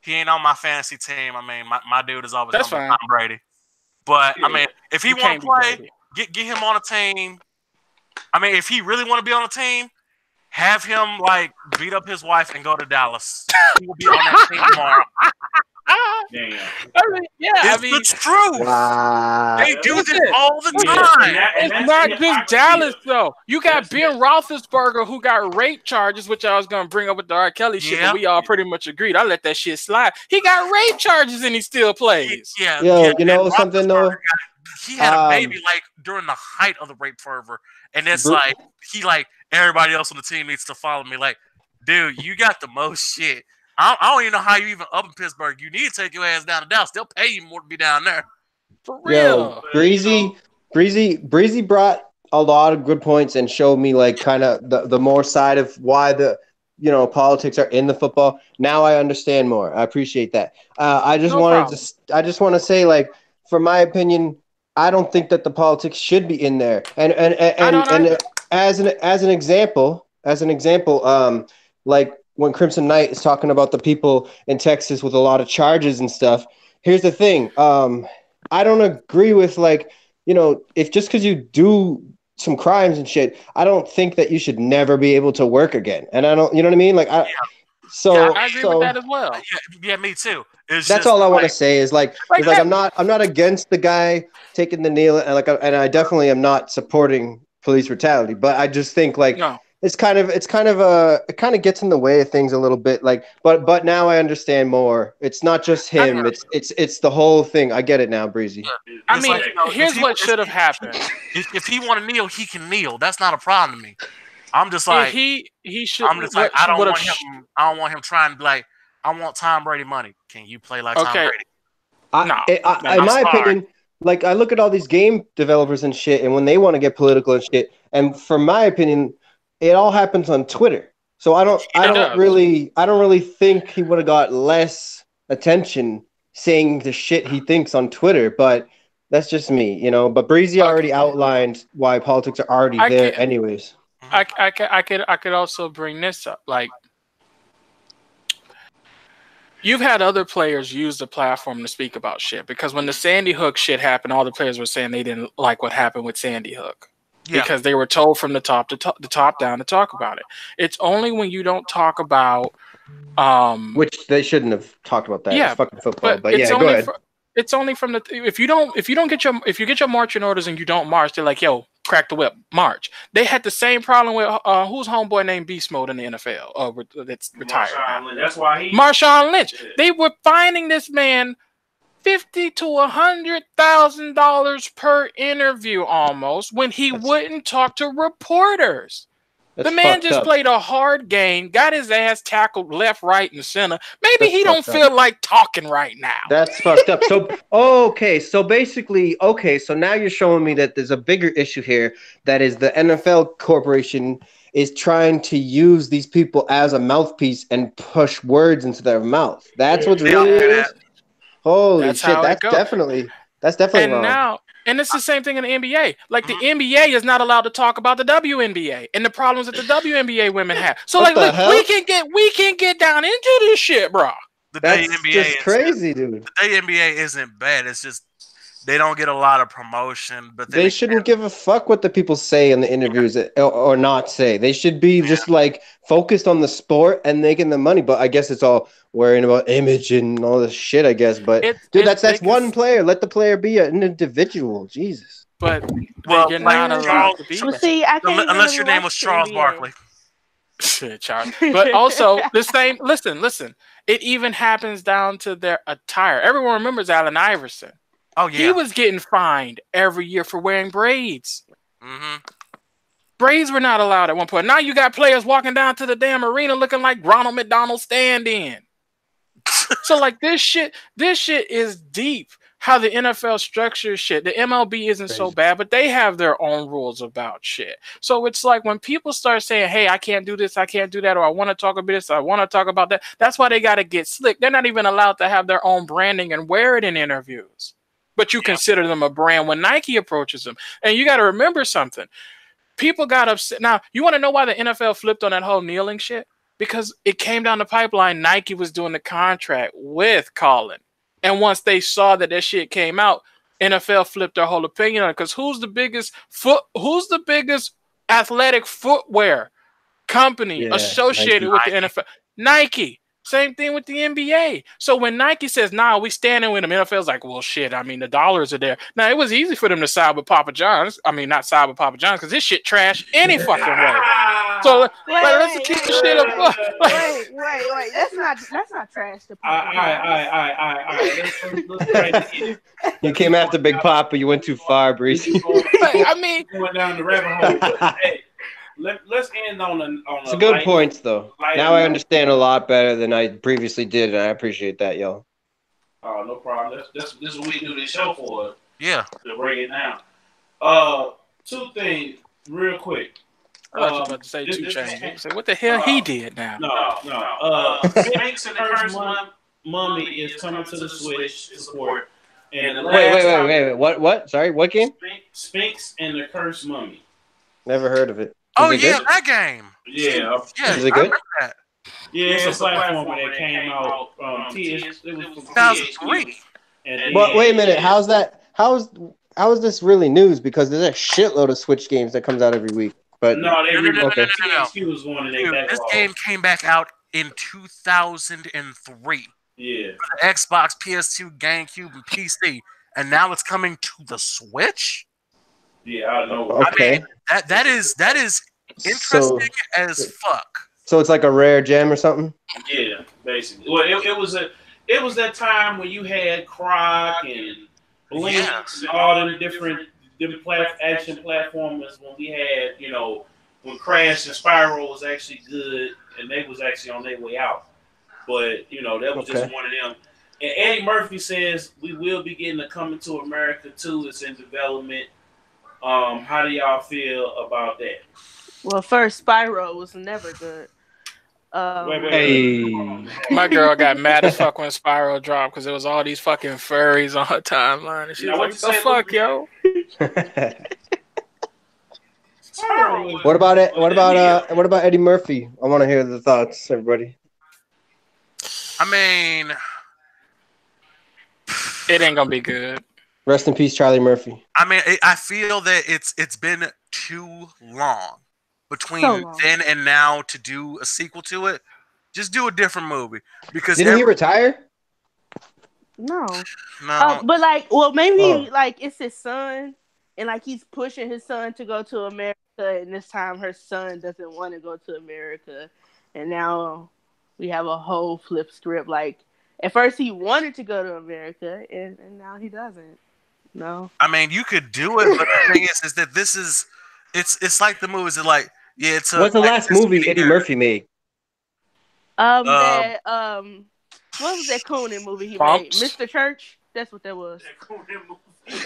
He ain't on my fantasy team. I mean, my dude is always on Tom Brady. But, I mean, if he want to play, get him on a team. I mean, if he really want to be on a team, have him, like, beat up his wife and go to Dallas. He will be on that team tomorrow. Damn. It's true. Wow. They do this all the time. It's not just Dallas, though. You got Ben Roethlisberger, who got rape charges, which I was going to bring up with the R.Kelly shit, but we all pretty much agreed. I let that shit slide. He got rape charges and he still plays. Yo, you know something, though? He had a baby, like, during the height of the rape fervor. And it's like, everybody else on the team needs to follow me. Like, dude, you got the most shit. I don't even know how you even up in Pittsburgh. You need to take your ass down to Dallas. They'll pay you more to be down there. For real. Yo, Breezy brought a lot of good points and showed me like kind of the more side of why the politics are in the football. Now I understand more. I appreciate that. I just want to say, like, from my opinion, I don't think that the politics should be in there. And as an example, like, when Crimson Knight is talking about the people in Texas with a lot of charges and stuff, here's the thing. I don't agree with, like, if just because you do some crimes and shit, I don't think that you should never be able to work again. And I don't, you know what I mean? Like, I agree with that as well. Yeah, me too. That's all I want to say is like I'm not against the guy taking the knee, and I definitely am not supporting police brutality, but I just think like. No. It kind of gets in the way of things a little bit, like, but now I understand more. It's not just him; it's the whole thing. I get it now, Breezy. I mean, here's what should have happened. If he want to kneel, he can kneel. That's not a problem to me. I'm just like he should. I'm just like I don't want him trying to be like I want Tom Brady money. Can you play like Tom Brady? In my opinion, like I look at all these game developers and shit, and when they want to get political and shit, and from my opinion. It all happens on Twitter, so I don't really think he would have got less attention saying the shit he thinks on Twitter. But that's just me, But Breezy already outlined why politics are already there, anyways. I could also bring this up, like you've had other players use the platform to speak about shit because when the Sandy Hook shit happened, all the players were saying they didn't like what happened with Sandy Hook. Yeah. Because they were told from the top down to talk about it. It's only when you don't talk about, which they shouldn't have talked about that. Yeah, it's fucking football. But yeah, go ahead. It's only from the if you get your marching orders and you don't march, they're like, yo, crack the whip, march. They had the same problem with who's homeboy named Beast Mode in the NFL, that's retired. That's why Marshawn Lynch. They were finding this man $50,000 to $100,000 per interview almost when he wouldn't talk to reporters. The man just played a hard game, got his ass tackled left, right, and center. Maybe he don't feel like talking right now. That's fucked up. So, so now you're showing me that there's a bigger issue here. That is the NFL corporation is trying to use these people as a mouthpiece and push words into their mouth. That's what's really is. Holy shit! That's definitely wrong. And it's the same thing in the NBA. Like the NBA is not allowed to talk about the WNBA and the problems that the WNBA women have. So look, we can get down into this shit, bro. That's just crazy, dude. The WNBA isn't bad. It's just they don't get a lot of promotion. But they shouldn't give a fuck what the people say in the interviews or not say. They should be just like focused on the sport and making the money. But I guess it's all worrying about image and all this shit, I guess. But that's one player. Let the player be an individual. Jesus. But you're not allowed to be unless your name was Charles Barkley. Shit, Charles. But also the same. Listen. It even happens down to their attire. Everyone remembers Allen Iverson. Oh yeah, he was getting fined every year for wearing braids. Mm-hmm. Braids were not allowed at one point. Now you got players walking down to the damn arena looking like Ronald McDonald stand-in. So like this shit is deep. How the NFL structures shit. The MLB isn't so bad, but they have their own rules about shit. So it's like when people start saying, hey, I can't do this, I can't do that, or I want to talk about this, I want to talk about that. That's why they got to get slick. They're not even allowed to have their own branding and wear it in interviews. But you consider them a brand when Nike approaches them. And you got to remember something. People got upset. Now, you want to know why the NFL flipped on that whole kneeling shit? Because it came down the pipeline. Nike was doing the contract with Colin. And once they saw that shit came out, NFL flipped their whole opinion on it. Because who's the biggest athletic footwear company associated with the NFL? Nike. Same thing with the NBA. So when Nike says, nah, we standing with them, NFL's like, well, shit, I mean, the dollars are there. Now, it was easy for them to side with Papa John's. I mean, not side with Papa John's, because this shit trash any fucking way. So let's keep the shit up. Wait. That's not trash. All right. Let's try to get it. You came after Big Papa. You went too far, Breezy. I mean, went down the rabbit hole. Hey, let's end on It's a good points though. Now I understand a lot better than I previously did, and I appreciate that, yo. Oh, no problem. This is what we do this show for. Yeah. To break it down. Two things real quick. I was about to say 2 Chainz. What the hell he did now? No. Spinks and the Cursed Mummy is coming to the Switch support. And wait. What? Sorry, what game? Spinks and the Cursed Mummy. Never heard of it. Oh yeah, that game. Yeah. Is it good? Yeah, it's a platform that came out. It was from 2003. But wait a minute, how's that? How is this really news? Because there's a shitload of Switch games that comes out every week. But no. This game came back out in 2003. Yeah. For the Xbox, PS2, GameCube, and PC, and now it's coming to the Switch. Yeah, I know. Okay. I mean, that is interesting as fuck. So it's like a rare gem or something. Yeah, basically. Well, it was that time when you had Croc and Blinks and all the different action platformers when we had, when Crash and Spyro was actually good and they was actually on their way out. But, that was just one of them. And Eddie Murphy says we will be getting a Coming to America 2. It's in development. How do y'all feel about that? Well, first, Spyro was never good. Hey. My girl got mad as fuck when Spyro dropped because there was all these fucking furries on her timeline, and she was like, "The fuck, yo." What about it? What about Eddie Murphy? I want to hear the thoughts, everybody. I mean, it ain't gonna be good. Rest in peace, Charlie Murphy. I mean, I feel that it's been too long between then and now to do a sequel to it. Just do a different movie because didn't he retire? No. But maybe it's his son, and he's pushing his son to go to America, and this time her son doesn't want to go to America, and now we have a whole flip script. Like at first he wanted to go to America, and now he doesn't. No. I mean, you could do it, but the thing is that this is it's like the movies that it's. What's the last movie Eddie Murphy made? What was that Conan movie he made? Mr. Church. That's what that was.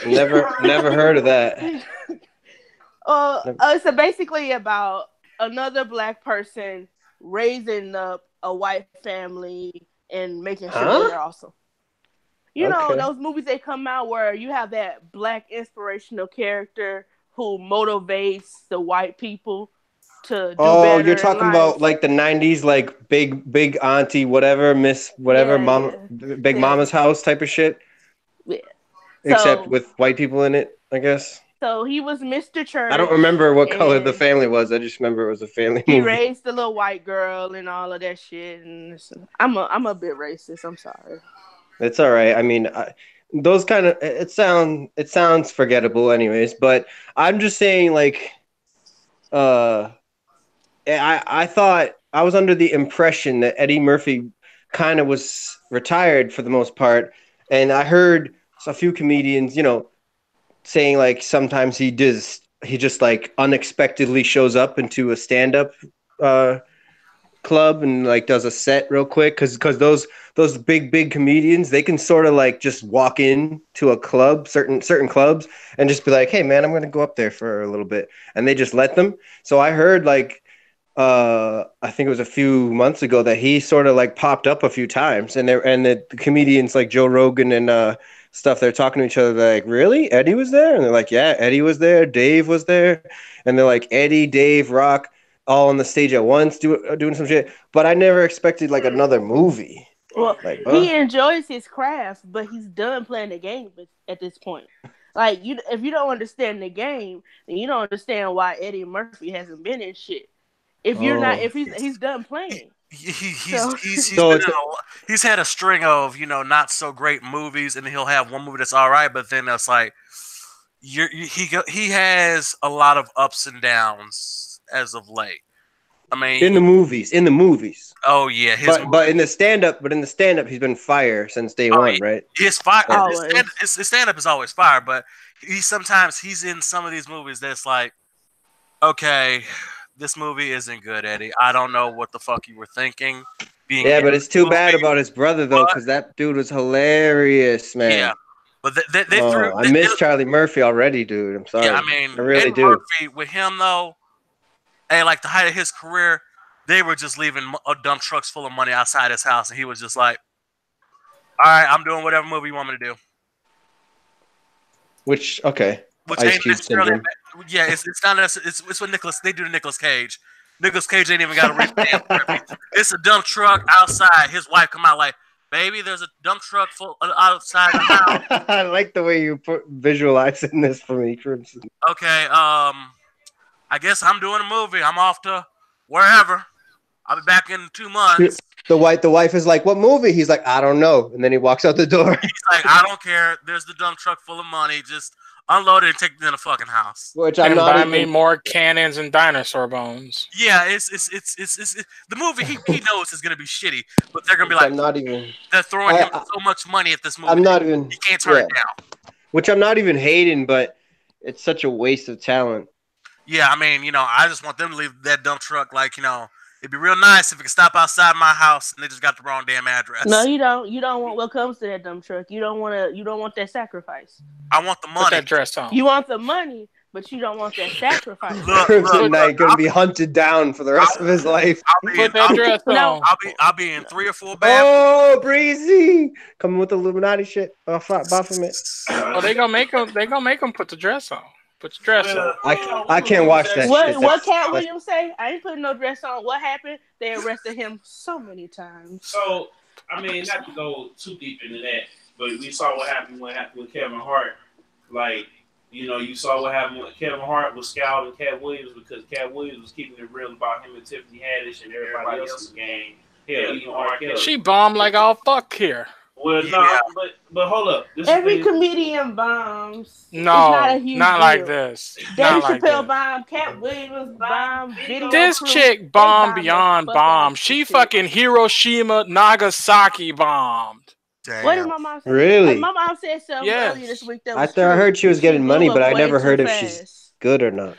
Never heard of that. So basically about another black person raising up a white family and making sure they're awesome. You know, those movies that come out where you have that black inspirational character who motivates the white people to do better. Oh, you're talking about like the 90s, like big auntie, whatever, Miss whatever, Big Mama's house type of shit. Yeah. Except with white people in it, I guess. So he was Mr. Church. I don't remember what color the family was. I just remember it was a family movie. He raised the little white girl and all of that shit. And I'm a bit racist. I'm sorry. It's all right. I mean, those kind of it sounds forgettable, anyways. But I'm just saying, like, I thought I was under the impression that Eddie Murphy kind of was retired for the most part, and I heard a few comedians, saying like sometimes he just like unexpectedly shows up into a stand-up club and like does a set real quick, because those big comedians, they can sort of like just walk in to a club, certain clubs, and just be like, hey man, I'm gonna go up there for a little bit, and they just let them. So I heard like I think it was a few months ago that he sort of like popped up a few times, and the comedians like Joe Rogan and stuff, they're talking to each other. They're like, really? Eddie was there? And they're like, yeah, Eddie was there. Dave was there. And they're like, Eddie, Dave, Rock, all on the stage at once doing some shit. But I never expected like another movie. Well, Like, he enjoys his craft, but he's done playing the game at this point. Like, if you don't understand the game, then you don't understand why Eddie Murphy hasn't been in shit. If you're not, if he's done playing. He's had a string of not so great movies, and he'll have one movie that's all right, but then that's like he has a lot of ups and downs as of late. I mean, in the movies. Oh yeah, but in the stand up, he's been fire since day one, right? His fire. His stand up is always fire, but sometimes he's in some of these movies that's like, okay, this movie isn't good, Eddie. I don't know what the fuck you were thinking. But it's too bad about his brother though, because that dude was hilarious, man. Yeah, but I miss Charlie Murphy already, dude. I'm sorry. Yeah, I mean, I really Eddie Murphy with him though, and like the height of his career, they were just leaving dump trucks full of money outside his house, and he was just like, "All right, I'm doing whatever movie you want me to do." Which Ice Cube syndrome. Yeah, it's not. It's what Nicholas. They do to Nicolas Cage. Nicolas Cage ain't even got a real damn. It's a dump truck outside. His wife come out like, "Baby, there's a dump truck full outside the house." I like the way you visualizing this for me, Crimson. Okay, I guess I'm doing a movie. I'm off to wherever. I'll be back in 2 months. The wife is like, "What movie?" He's like, "I don't know," and then he walks out the door. He's like, "I don't care. There's the dump truck full of money. Just unload it and take it in the fucking house." Which I'm not even... me more cannons and dinosaur bones. Yeah, it's the movie. He knows it's gonna be shitty, but they're gonna be like, they're throwing him so much money at this movie. I'm not even. He can't turn it down. Which I'm not even hating, but it's such a waste of talent. Yeah, I mean, I just want them to leave that dump truck like, it'd be real nice if it could stop outside my house and they just got the wrong damn address. No, you don't. You don't want what comes to that dump truck. You don't want that sacrifice. I want the money. Put that dress on. You want the money, but you don't want that sacrifice. Crimson Knight gonna be hunted down for the rest of his life. Put that dress on. I'll be in 3 or 4 bad. Oh, Breezy coming with the Illuminati shit. Baphomet. Well, they gonna make him put the dress on. Put your dress on. I can't watch that shit. What Cat Williams say? I ain't putting no dress on. What happened? They arrested him so many times. So, I mean, not to go too deep into that, but we saw what happened with Kevin Hart. Like, you saw what happened with Kevin Hart was scouting Cat Williams because Cat Williams was keeping it real about him and Tiffany Haddish and everybody else's game. Hell, even R.Kelly. She bombed like all fuck here. Well, no, but hold up. Every comedian bombs. No, not like this. Dave Chappelle bombed. Cat Williams bombed. This chick bombed beyond bomb. She fucking Hiroshima, Nagasaki bombed. Damn. What did my mom say? Really? My mom said something earlier this week. I heard she was getting money, but I never heard if she's good or not.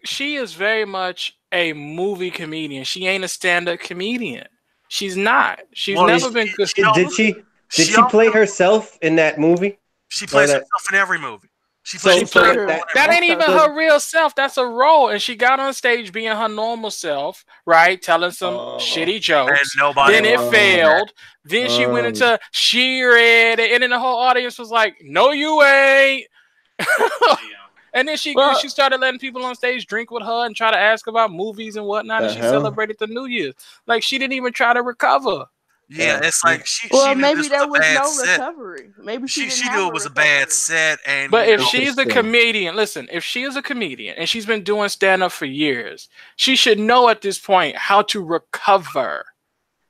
She is very much a movie comedian. She ain't a stand-up comedian. She's not. She's never been good. Did she play herself in that movie? She plays herself in every movie. That ain't even her real self. That's a role. And she got on stage being her normal self, right? Telling some shitty jokes. Then it failed. Then she went into Sheeran. And then the whole audience was like, "No, you ain't." And then she started letting people on stage drink with her and try to ask about movies and whatnot. And she celebrated the New Year's. Like, she didn't even try to recover. Yeah, it's like she. Well, maybe there was no recovery. Maybe she knew it was a bad set. But if she's a comedian, listen, if she is a comedian and she's been doing stand-up for years, she should know at this point how to recover.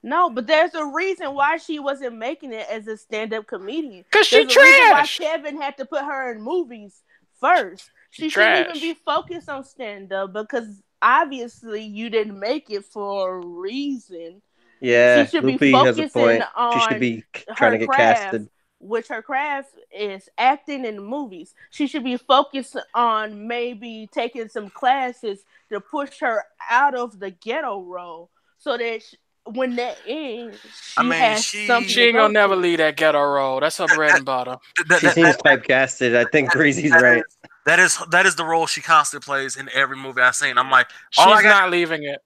No, but there's a reason why she wasn't making it as a stand-up comedian. Because she trash. Why Kevin had to put her in movies first. She shouldn't even be focused on stand-up because obviously you didn't make it for a reason. Yeah, Loopy has a point. She should be trying to get casted. Which her craft is acting in movies. She should be focused on maybe taking some classes to push her out of the ghetto role so that when that ends, I she mean, has something She to ain't go gonna never to. leave that ghetto role. That's her bread and butter. She seems typecasted. I think Breezy's right. That is the role she constantly plays in every movie I've seen. I'm like, all I She's got not leaving it.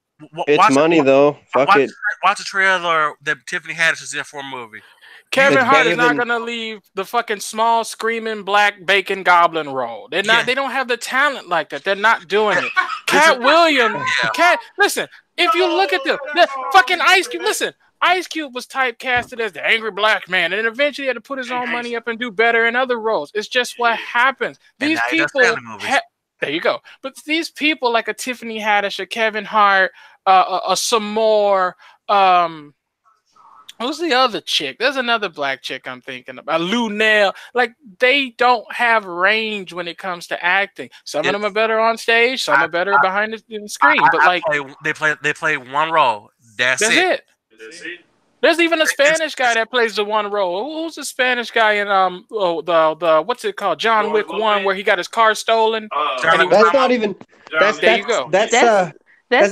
It's money though. Fuck it. Watch a trailer that Tiffany Haddish is in for a movie. Kevin It's Hart better is not than- gonna leave the fucking small screaming black bacon goblin role. They're not. Yeah. They don't have the talent like that. They're not doing it. Cat Williams. Listen. If you look at the fucking Ice Cube, listen. Ice Cube was typecasted as the angry black man, and then eventually had to put his own money up and do better in other roles. It's just what happens. These people. There you go. But these people like a Tiffany Haddish, a Kevin Hart, some more. Who's the other chick? There's another black chick I'm thinking about. Lou Nell. Like, they don't have range when it comes to acting. Some of them are better on stage. Some are better behind the screen. But they play one role. That's it. There's even a Spanish guy that plays the one role. Who's the Spanish guy in the what's it called? John Wick 1, where he got his car stolen. That's not even. There you go. That's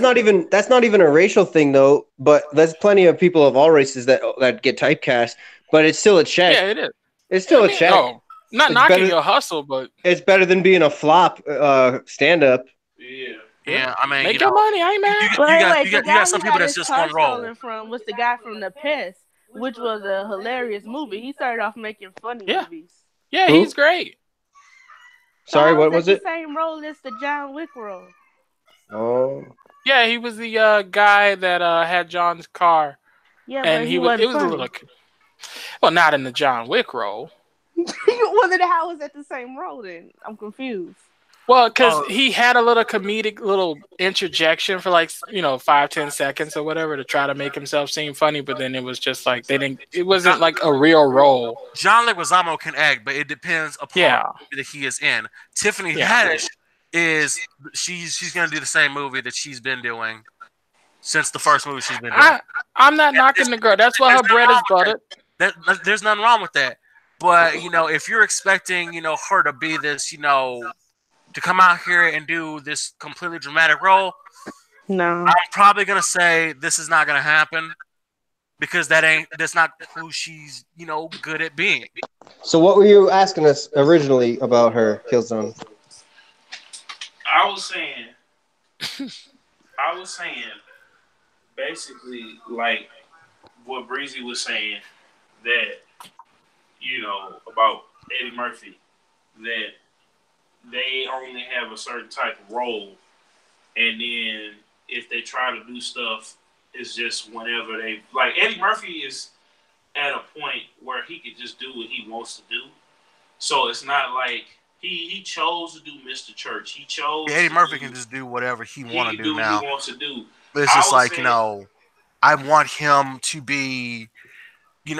not even a racial thing though. But there's plenty of people of all races that get typecast. But it's still a check. Yeah, it is. It's still a check. No, not It's knocking better- your hustle, but It's better than being a flop stand up. Yeah, I mean, make your money. I ain't mad. You got some people that's just one role. Was the guy from The Pest, which was a hilarious movie. He started off making funny movies. Yeah, Who? he's great. Sorry, what was it? The same role as the John Wick role. Oh. Yeah, he was the guy that had John's car. Yeah, and but it was a little. Well, not in the John Wick role. Well, then how was that the same role then? I'm confused. Well, because he had a little comedic little interjection for 5-10 seconds or whatever to try to make himself seem funny, but then it was just like it wasn't like a real role. John Leguizamo can act, but it depends upon the movie that he is in. Tiffany Haddish she's gonna do the same movie that she's been doing since the first movie she's been doing. I'm not knocking the girl. That's why her bread is buttered. There's nothing wrong with that. But if you're expecting her to be this to come out here and do this completely dramatic role, no, I'm probably gonna say this is not gonna happen because that's not who she's good at being. So what were you asking us originally about her, Killzone? I was saying basically like what Breezy was saying, that about Eddie Murphy, that they only have a certain type of role, and then if they try to do stuff, it's just whenever they like. Eddie Murphy is at a point where he could just do what he wants to do, so it's not like he chose to do Mr. Church. He chose. Eddie Murphy can just do whatever he want to do now. He wants to do. But it's just like I want him to be.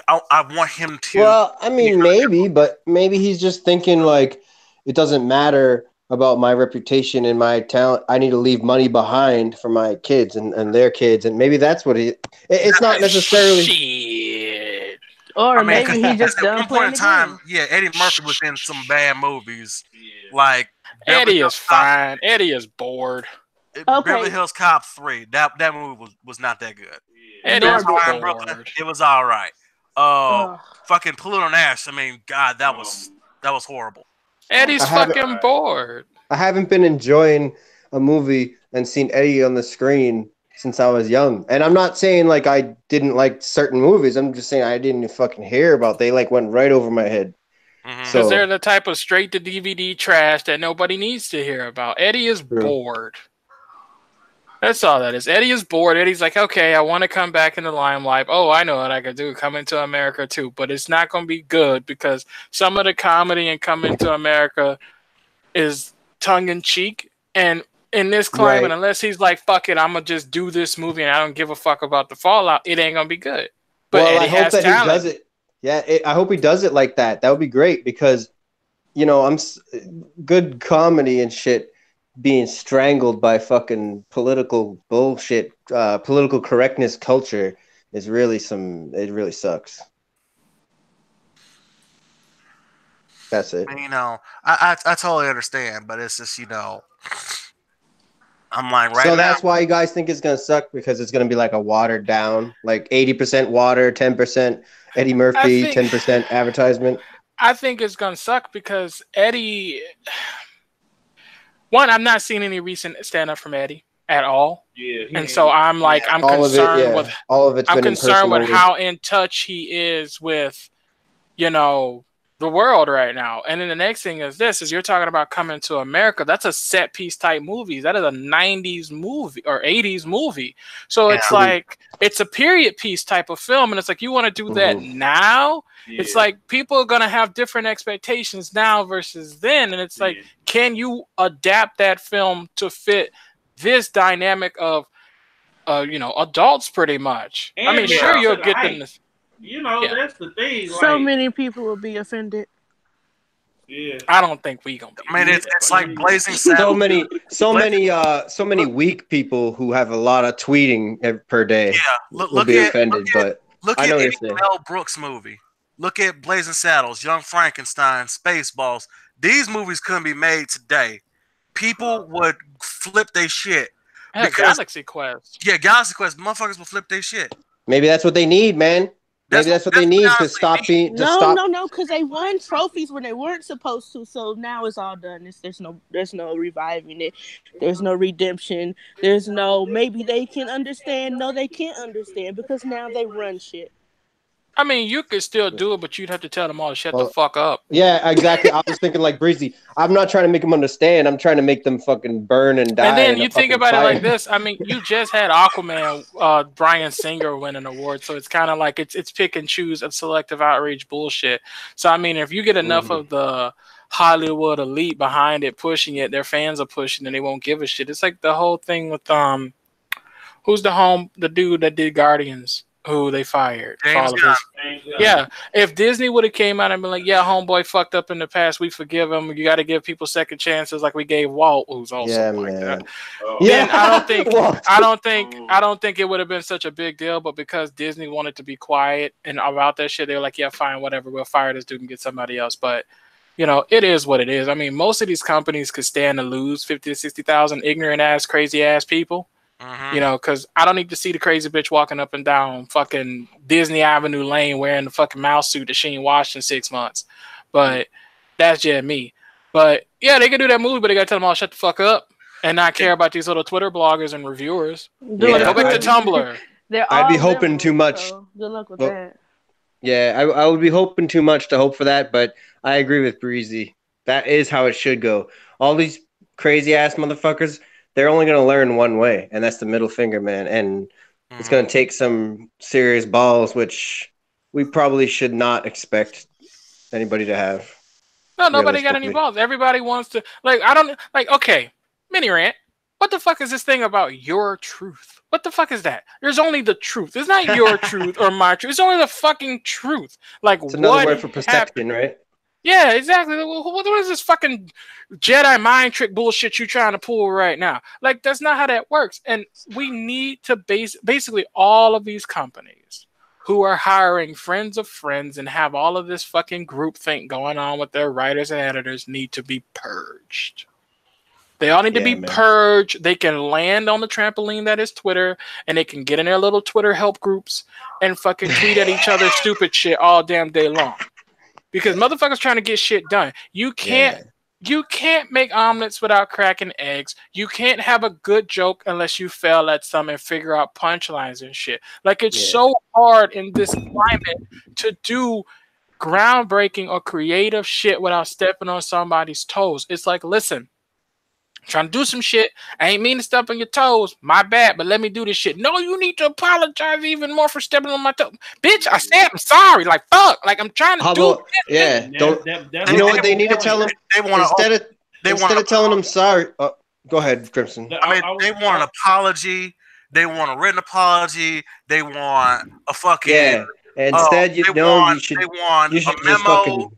I want him to. Well, I mean, maybe he's just thinking like, it doesn't matter about my reputation and my talent. I need to leave money behind for my kids and their kids, and maybe that's what it's not necessarily. Shit. Or maybe he just at one point in time. Yeah, Eddie Murphy was in some bad movies. Like Eddie is fine. Eddie is bored. Beverly Hills Cop 3. That movie was not that good. Eddie is bored. Brooklyn, it was all right. Fucking Pluto Nash. I mean, God, that was horrible. Eddie's fucking bored. I haven't been enjoying a movie and seen Eddie on the screen since I was young. And I'm not saying like I didn't like certain movies. I'm just saying I didn't fucking hear about. They like went right over my head. Because they're the type of straight to DVD trash that nobody needs to hear about. Eddie is bored. That's all that is. Eddie is bored. Eddie's like, okay, I want to come back in the limelight. Oh, I know what I could do. Come into America too. But it's not going to be good because some of the comedy in Coming to America is tongue-in-cheek. And in this climate, unless he's like, fuck it, I'm going to just do this movie and I don't give a fuck about the fallout, it ain't going to be good. But Eddie I hope has that talent. he does it. Yeah, I hope he does it like that. That would be great because, good comedy and shit being strangled by fucking political bullshit, political correctness culture is really it really sucks. That's it. I totally understand, but it's just, I'm like, so that's why you guys think it's gonna suck, because it's gonna be like a watered down, like 80% water, 10% Eddie Murphy, 10% advertisement. I think it's gonna suck because Eddie. One, I'm not seeing any recent stand up from Eddie at all. Yeah, and so I'm like, I'm concerned with all of it's I'm been concerned with impersonal. how in touch he is with, you know, the world right now. And then the next thing is you're talking about Coming to America. That's a set piece type movie. That is a 90s movie or 80s movie. So it's like, it's a period piece type of film. And it's like, you want to do that now? Yeah. It's like people are going to have different expectations now versus then. And it's like, can you adapt that film to fit this dynamic of, you know, adults pretty much? And I mean, sure, you'll get them this. You know, that's the thing. So many people will be offended. Yeah, I don't think we gonna be. I mean, it's like Blazing Saddles. So many weak people who have a lot of tweeting per day. Yeah, will be offended. But look at any Mel Brooks movie. Look at Blazing Saddles, Young Frankenstein, Spaceballs. These movies couldn't be made today. People would flip their shit. Galaxy Quest. Yeah, Galaxy Quest. Motherfuckers will flip their shit. Maybe that's what they need, man. Maybe that's what they need to stop being. No, because they won trophies when they weren't supposed to. So now it's all done. There's no reviving it. There's no redemption. There's no maybe they can understand. No, they can't understand because now they run shit. I mean, you could still do it, but you'd have to tell them all to shut the fuck up. Yeah, exactly. I was thinking like Breezy. I'm not trying to make them understand. I'm trying to make them fucking burn and die. And then you think about it like this. I mean, you just had Aquaman, Bryan Singer win an award, so it's kind of like it's pick and choose of selective outrage bullshit. So I mean, if you get enough of the Hollywood elite behind it, pushing it, their fans are pushing, and they won't give a shit. It's like the whole thing with who's the dude that did Guardians? Who they fired. Yeah. If Disney would have came out and been like, yeah, homeboy fucked up in the past, we forgive him. You got to give people second chances like we gave Walt, who's also like that. Then I don't think it would have been such a big deal, but because Disney wanted to be quiet and about that shit, they were like, yeah, fine, whatever. We'll fire this dude and get somebody else. But you know, it is what it is. I mean, most of these companies could stand to lose 50 to 60,000 ignorant ass, crazy ass people. You know, because I don't need to see the crazy bitch walking up and down fucking Disney Avenue Lane wearing the fucking mouse suit that she ain't washed in 6 months. But that's just me. But yeah, they can do that movie, but they gotta tell them all shut the fuck up and not care about these little Twitter bloggers and reviewers. Go back to Tumblr. I'd be hoping too much. So good luck with that. Yeah, I would be hoping too much to hope for that, but I agree with Breezy. That is how it should go. All these crazy ass motherfuckers, they're only going to learn one way, and that's the middle finger, man. And it's going to take some serious balls, which we probably should not expect anybody to have. No, nobody got any balls. Everybody wants to, okay, mini rant. What the fuck is this thing about your truth? What the fuck is that? There's only the truth. It's not your truth or my truth. It's only the fucking truth. Like, it's another word for perception, right? Yeah, exactly. What is this fucking Jedi mind trick bullshit you trying to pull right now? Like, that's not how that works. And we need to basically all of these companies who are hiring friends of friends and have all of this fucking groupthink going on with their writers and editors need to be purged. They all need to be purged. They can land on the trampoline that is Twitter, and they can get in their little Twitter help groups and fucking tweet at each other stupid shit all damn day long. Because motherfuckers trying to get shit done. You can't make omelets without cracking eggs. You can't have a good joke unless you fail at some and figure out punchlines and shit. Like, it's so hard in this climate to do groundbreaking or creative shit without stepping on somebody's toes. It's like, listen, I'm trying to do some shit. I ain't mean to step on your toes. My bad, but let me do this shit. No, you need to apologize even more for stepping on my toes. Bitch, I said I'm sorry. Like, fuck. Like, I'm trying to do it. Yeah. You know what they need to tell them? Instead of telling them sorry. Go ahead, Crimson. I mean, they want an apology. They want a written apology. They want a fucking... Yeah. Instead, you should... They want a memo.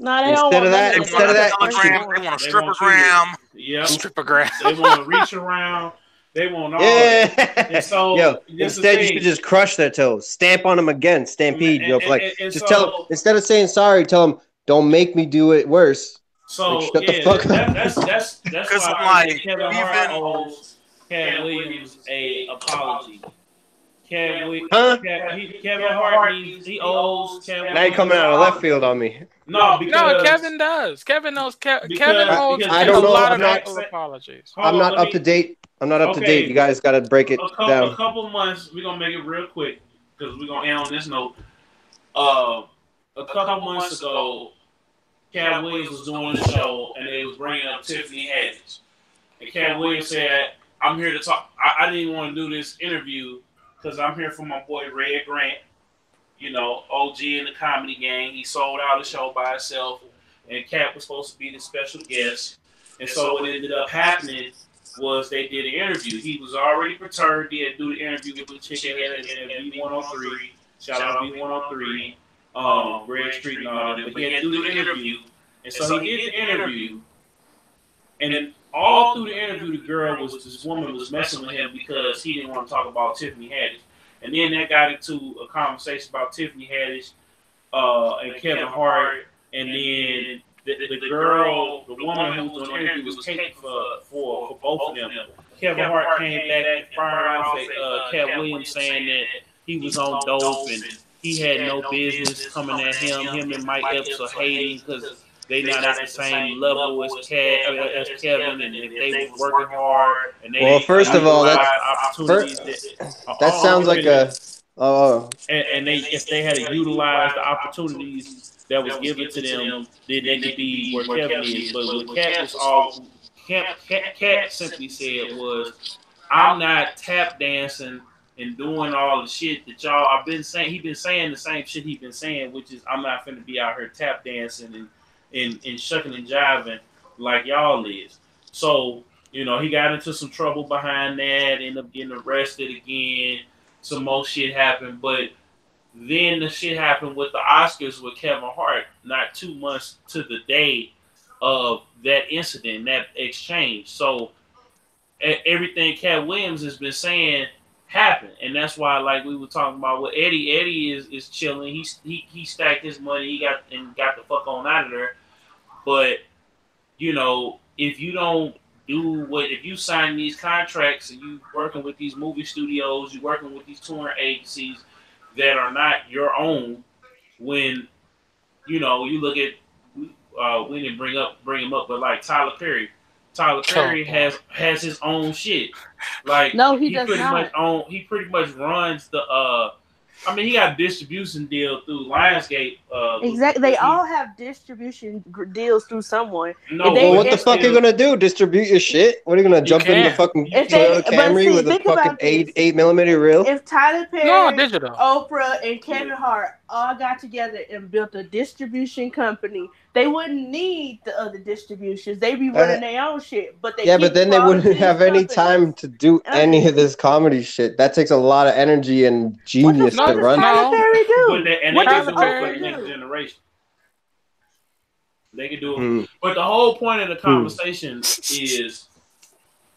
Instead of that, they want a strippergram. Yeah, strippergram. They want to reach around. They want all that. And so, instead you should just crush their toes, stamp on them again, stampede. Tell them, instead of saying sorry, tell them, don't make me do it worse. So shut the fuck up. That's why Kevin Hart owes Cat Williams a apology. Kevin Hart needs he owes Cat Now you're coming out of left field on me. No, because Kevin does. Kevin knows. Kevin owes I don't a know. lot I'm of not. people apologies. I'm not up to date. I'm not up to date. You guys got to break it down. A couple months. We're gonna make it real quick because we're gonna end on this note. A couple months ago, Cat Williams was doing a show and they was bringing up Tiffany Haddish. And Cat Williams said, "I'm here to talk. I didn't even want to do this interview because I'm here for my boy Red Grant. You know, OG in the comedy gang. He sold out the show by himself, and Cat was supposed to be the special guest. And so what ended up happening was they did an interview. He was already perturbed. He had to do the interview with the chicken at V103. Shout out V103, Red Street and all that. But he had to do the interview. And so he did the interview. And then all through the interview, this woman was messing with him because he didn't want to talk about Tiffany Haddish. And then that got into a conversation about Tiffany Haddish and Kevin Hart. And then the girl, the woman who was on the interview was taken for both of them. Kevin Hart came back and fired off at Cat Williams saying that he was on dope and he had no business coming at him. Him and Mike Epps are hating because they not at the same level as Kevin, and they were working hard. And they first of all, that sounds like a. And if they had to utilize the opportunities that was given to them, then they could be where Kevin is. But what Cat simply said was, "I'm not tap dancing and doing all the shit that y'all." I've been saying. He's been saying the same shit he's been saying, which is, "I'm not finna be out here tap dancing and shucking and jiving like y'all is." So, you know, he got into some trouble behind that, ended up getting arrested again. Some more shit happened, but then the shit happened with the Oscars with Kevin Hart, not 2 months to the day of that incident, that exchange. So everything Cat Williams has been saying happened, and that's why, like we were talking about with Eddie. Eddie is chilling. He stacked his money. He got the fuck on out of there. But you know, if you don't if you sign these contracts and you working with these movie studios, you working with these touring agencies that are not your own, when you know you look at we didn't bring him up, but like Tyler Perry has his own shit. Like no, he does not. He pretty much runs the I mean, he got a distribution deal through Lionsgate. Exactly. They all have distribution deals through someone. No, well, what the fuck are you gonna do? Distribute your shit? What are you gonna jump in the fucking Toyota Camry with a fucking 8mm reel? If Tyler Perry, Oprah, and Kevin Hart all got together and built a distribution company, they wouldn't need the other distributions. They'd be running their own shit. But but then they wouldn't have any time to do any of this comedy shit. That takes a lot of energy and genius to run. Tyler Perry do? And they can do it for the next generation. They can do it. But the whole point of the conversation is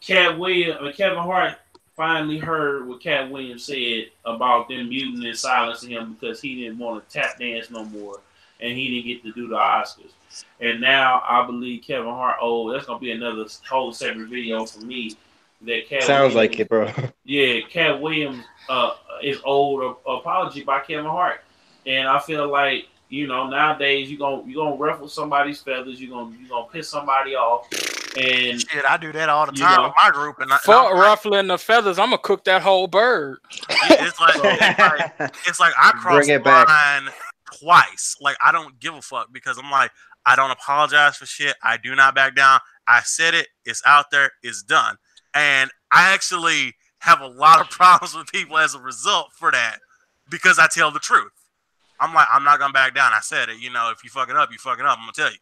Kevin Hart finally heard what Cat Williams said about them muting and silencing him because he didn't want to tap dance no more. And he didn't get to do the Oscars. And now I believe Kevin Hart, that's going to be another whole separate video for me. That Cat Sounds like it, bro. Yeah, Cat Williams is owed an apology by Kevin Hart. And I feel like, you know, nowadays you're gonna ruffle somebody's feathers, you're gonna piss somebody off. And shit, I do that all the time with my group. And ruffling the feathers, I'm gonna cook that whole bird. It's like I crossed the line twice. Like, I don't give a fuck because I'm like, I don't apologize for shit. I do not back down. I said it. It's out there. It's done. And I actually have a lot of problems with people as a result for that because I tell the truth. I'm like, I'm not gonna back down. I said it. You know, if you fucking up, you fucking up. I'm gonna tell you.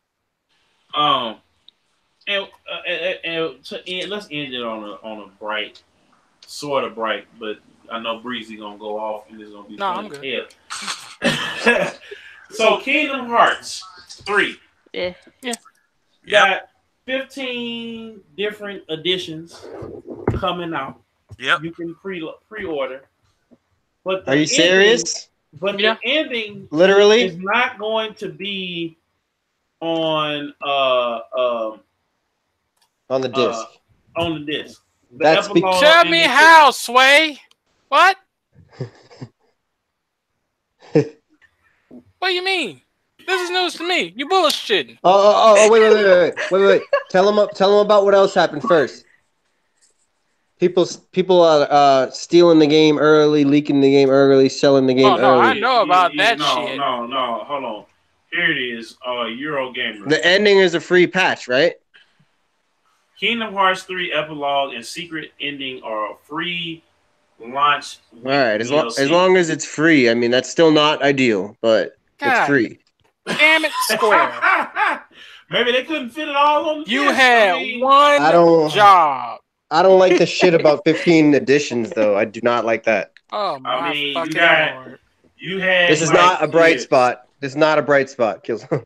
And to end, let's end it on a bright, sort of bright, but I know Breezy gonna go off and it's gonna be I'm good. So Kingdom Hearts 3. Yeah. Got 15 different editions coming out. Yep. You can pre-order. But are you serious? But the ending literally is not going to be on the disc. On the disc. That's epilogue Tell me how, Sway. What? What do you mean? This is news to me. You bullshitting. Wait. Tell them about what else happened first. People are stealing the game early, leaking the game early, selling the game early. I know about that shit. No, hold on. Here it is, Eurogamer. The ending is a free patch, right? Kingdom Hearts 3 epilogue and secret ending are free launch. All right, as long as it's free. I mean, that's still not ideal, but it's free. Damn it, Square. Maybe they couldn't fit it all on the You disc. had one job. I don't like the shit about 15 editions, though. I do not like that. Oh, my fucking Lord. You had. This is not a bright spot. This is not a bright spot, Killzown.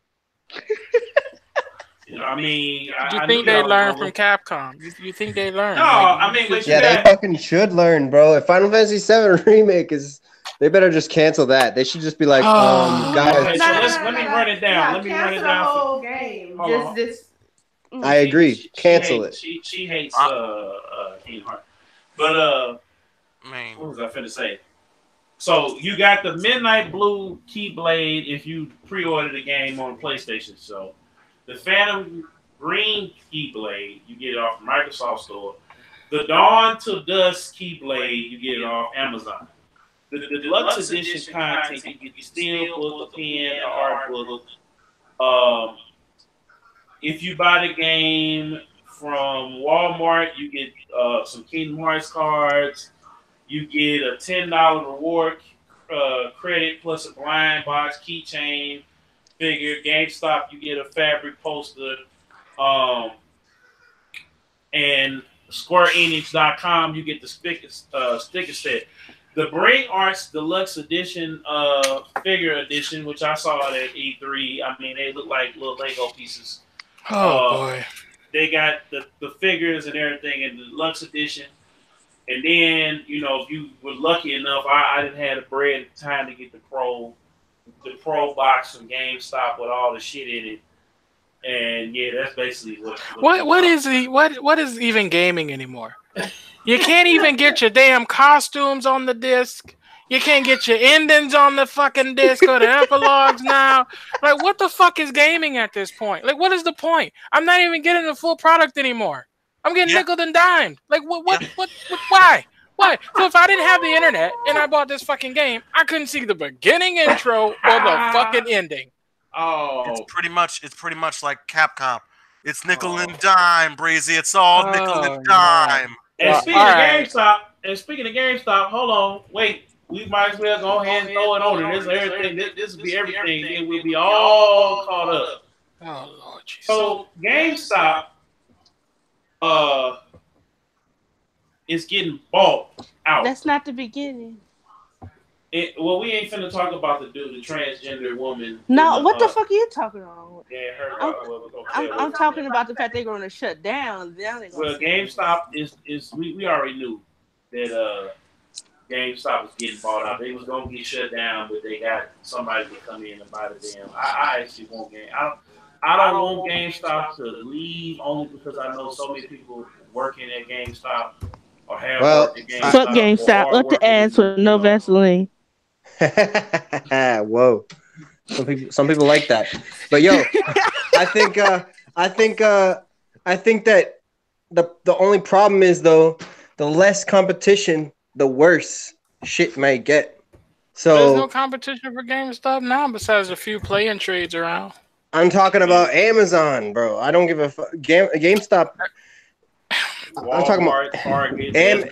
I mean, Do you think they learned from Capcom? You think they learned? No, I mean, but they fucking should learn, bro. If Final Fantasy VII Remake is, they better just cancel that. They should just be like, guys. Okay, so let me run it down. Let me run it down. The whole game. Just this. I agree. Cancel it. She hates Kingdom Hearts. But what was I finna say? So you got the Midnight Blue Keyblade if you pre-order the game on PlayStation. So the Phantom Green Keyblade, you get it off Microsoft Store. The Dawn to Dusk Keyblade, you get it off Amazon. The deluxe edition content, you get the steel book, a pen, an art book. If you buy the game from Walmart, you get some Kingdom Hearts cards. You get a $10 reward credit plus a blind box keychain figure. GameStop, you get a fabric poster. And SquareEnix.com, you get the sticker set. The Bring Arts Deluxe Edition figure edition, which I saw at E3. I mean, they look like little Lego pieces. Oh, boy. They got the figures and everything in the deluxe edition. And then, you know, if you were lucky enough, I didn't have the bread at the time to get the pro box from GameStop with all the shit in it. And yeah, that's basically what is even gaming anymore? You can't even get your damn costumes on the disc. You can't get your endings on the fucking disc or the epilogues now. Like, what the fuck is gaming at this point? Like, what is the point? I'm not even getting the full product anymore. I'm getting nickel and dimed. Like, what, why? Why? So if I didn't have the internet and I bought this fucking game, I couldn't see the beginning intro or the fucking ending. Oh, it's pretty much like Capcom. It's nickel and dime, Breezy. It's all nickel and dime. And speaking of GameStop, hold on, wait. We might as well go ahead and throw it on. This everything. This will be everything. Then we'll be all caught up. Oh Lord Jesus. So GameStop, is getting bought out. That's not the beginning. Well, we ain't finna talk about the transgender woman. No, what the fuck are you talking about? Yeah, I'm talking about the fact they're going to shut down. Well, GameStop is we already knew that GameStop was getting bought out. They was gonna get shut down, but they got somebody to come in and buy the damn. I actually want I don't want GameStop to leave only because I know so many people working at GameStop or have worked at GameStop. Fuck GameStop. Up the ass with no Vaseline. Whoa. Some people like that. But yo, I think that the only problem is though, the less competition, the worse shit may get. So there's no competition for GameStop now besides a few play-in trades around. I'm talking about Amazon, bro. I don't give a fuck. GameStop. I'm talking about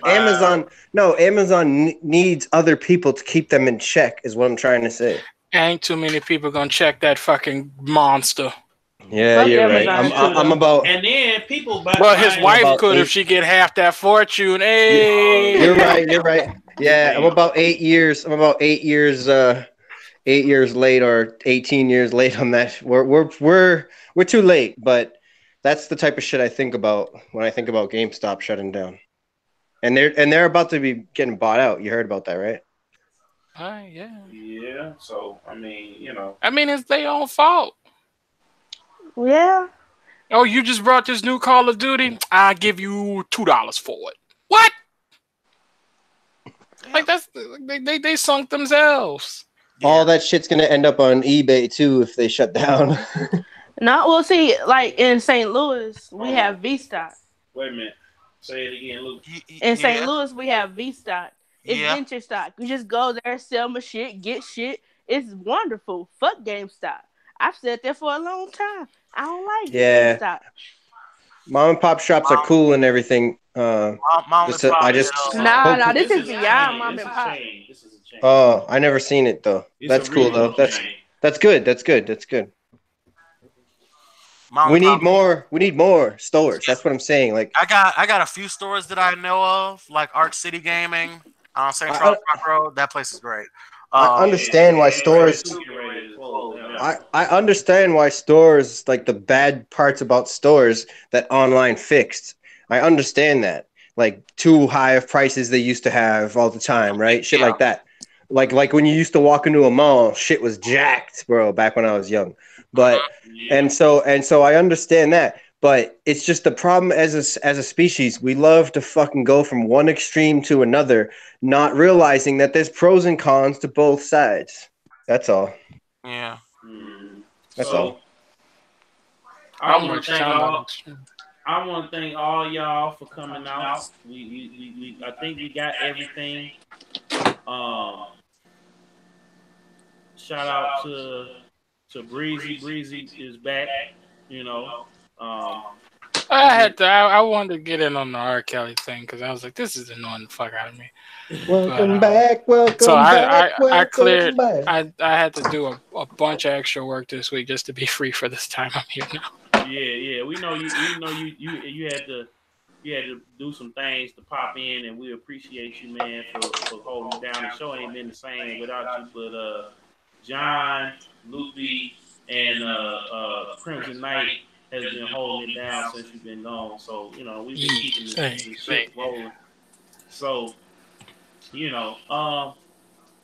Amazon. No, Amazon needs other people to keep them in check, is what I'm trying to say. Ain't too many people gonna check that fucking monster. Yeah, you're right. I'm about. And then people. Well, his wife could if she get half that fortune. Hey, you're right. Yeah, I'm about 8 years. 8 years late or 18 years late on that. We're too late, but that's the type of shit I think about when I think about GameStop shutting down. And they're about to be getting bought out. You heard about that, right? Yeah. Yeah. So I mean, it's their own fault. Yeah. Oh, you just brought this new Call of Duty? I'll give you $2 for it. Like they sunk themselves. All that shit's gonna end up on eBay too if they shut down. No, well, see, like in St. Louis, we have V Stock. Wait a minute. Say it again, Luke. In St. Louis, we have V Stock. It's vintage stock. You just go there, sell my shit, get shit. It's wonderful. Fuck GameStop. I've said that for a long time. I don't like GameStop. Mom and pop shops are cool and everything. Mom and pop. Nah, this is beyond mom and pop. This is a change. Oh, I never seen it though. That's cool though. That's good. That's good. We need more stores. That's what I'm saying. Like I got a few stores that I know of, like Arc City Gaming on St. Charles Park Road. That place is great. I understand why stores. I understand why stores, like the bad parts about stores that online fixed. I understand that. Like too high of prices they used to have all the time, right? Shit like that. Like when you used to walk into a mall, shit was jacked, bro, back when I was young. But and so I understand that. But it's just the problem as a species, we love to fucking go from one extreme to another, not realizing that there's pros and cons to both sides. That's all. Yeah. That's all. I want to thank all y'all for coming out. I think we got everything. Shout out to Breezy. Breezy is back. You know. I wanted to get in on the R.Kelly thing because I was like, this is annoying the fuck out of me. Welcome back. So I cleared. I had to do a bunch of extra work this week just to be free for this time I'm here now. Yeah. We know you had to do some things to pop in, and we appreciate you, man, for holding down. The show ain't been the same without you, but Jon, Loopy, and Crimson Knight has been holding it down since you've been gone. So, you know, we've been keeping the shit rolling. So, you know,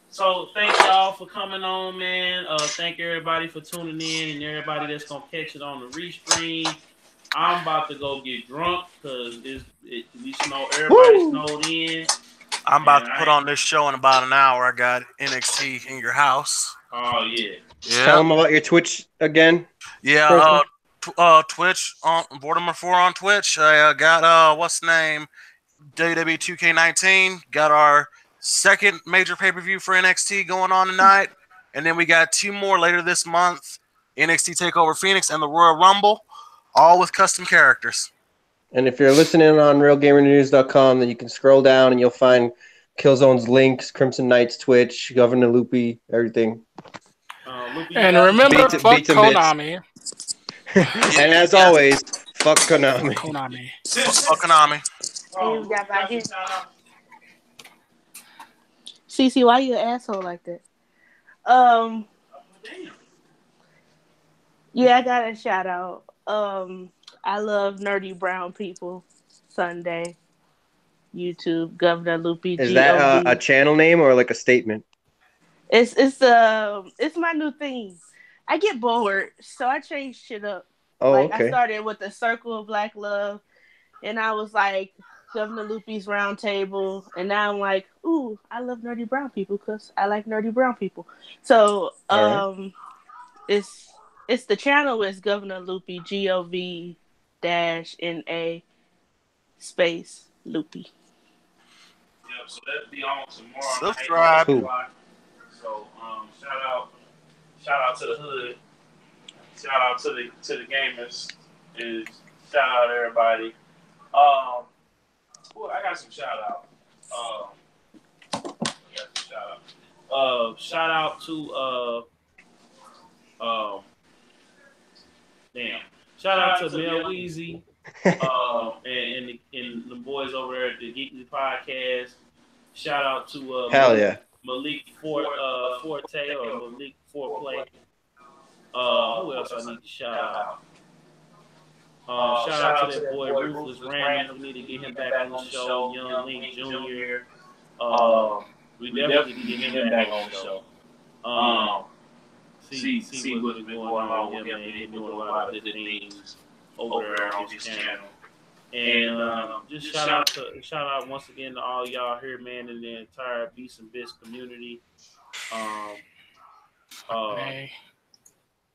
so thank y'all for coming on, man. Thank everybody for tuning in and everybody that's going to catch it on the restream. I'm about to go get drunk because everybody snowed in. I'm about to put on this show in about an hour. I got NXT in your house. Oh, yeah. Tell them about your Twitch again. Yeah, Twitch on Board 4 on Twitch. I got what's the name? WWE 2K19. Got our second major pay-per-view for NXT going on tonight, and then we got 2 more later this month: NXT Takeover Phoenix and the Royal Rumble, all with custom characters. And if you're listening on RealGamerNewz.com, then you can scroll down and you'll find Killzone's links, Crimson Knight's Twitch, Govna Loopy, everything. And remember, fuck Konami. And as always, fuck Konami. Fuck Konami. CC, why you an asshole like that? Yeah, I got a shout out. I love Nerdy Brown People Sunday. YouTube, Govna Loopy. Is that a channel name or like a statement? It's my new thing. I get bored, so I change shit up. Oh, like, okay. I started with the Circle of Black Love, and I was like Govna Loopy's Round Table, and now I'm like, ooh, I love Nerdy Brown People because I like Nerdy Brown People. So it's the channel is Govna Loopy, GOV-NA space Loopy. Yeah, so that'll be on tomorrow. Subscribe. Cool. So shout out to the hood. Shout out to the gamers. And shout out to everybody. Well, I got some shout out. Shout out to shout out to Mel Weezy and the boys over there at the Geekly Podcast. Shout out to Hell yeah. Malik Forte or Malik Foreplay. Who else I need to shout out? Shout out to that boy Ruthless Raymond. We need to get him back on the show. Young Link Jr. We definitely need to get him back on the show. See what's been going on with him, man. He's doing a lot of good things over there on his channel. And just shout out once again to all y'all here, man, and the entire Beatz N Bitz community.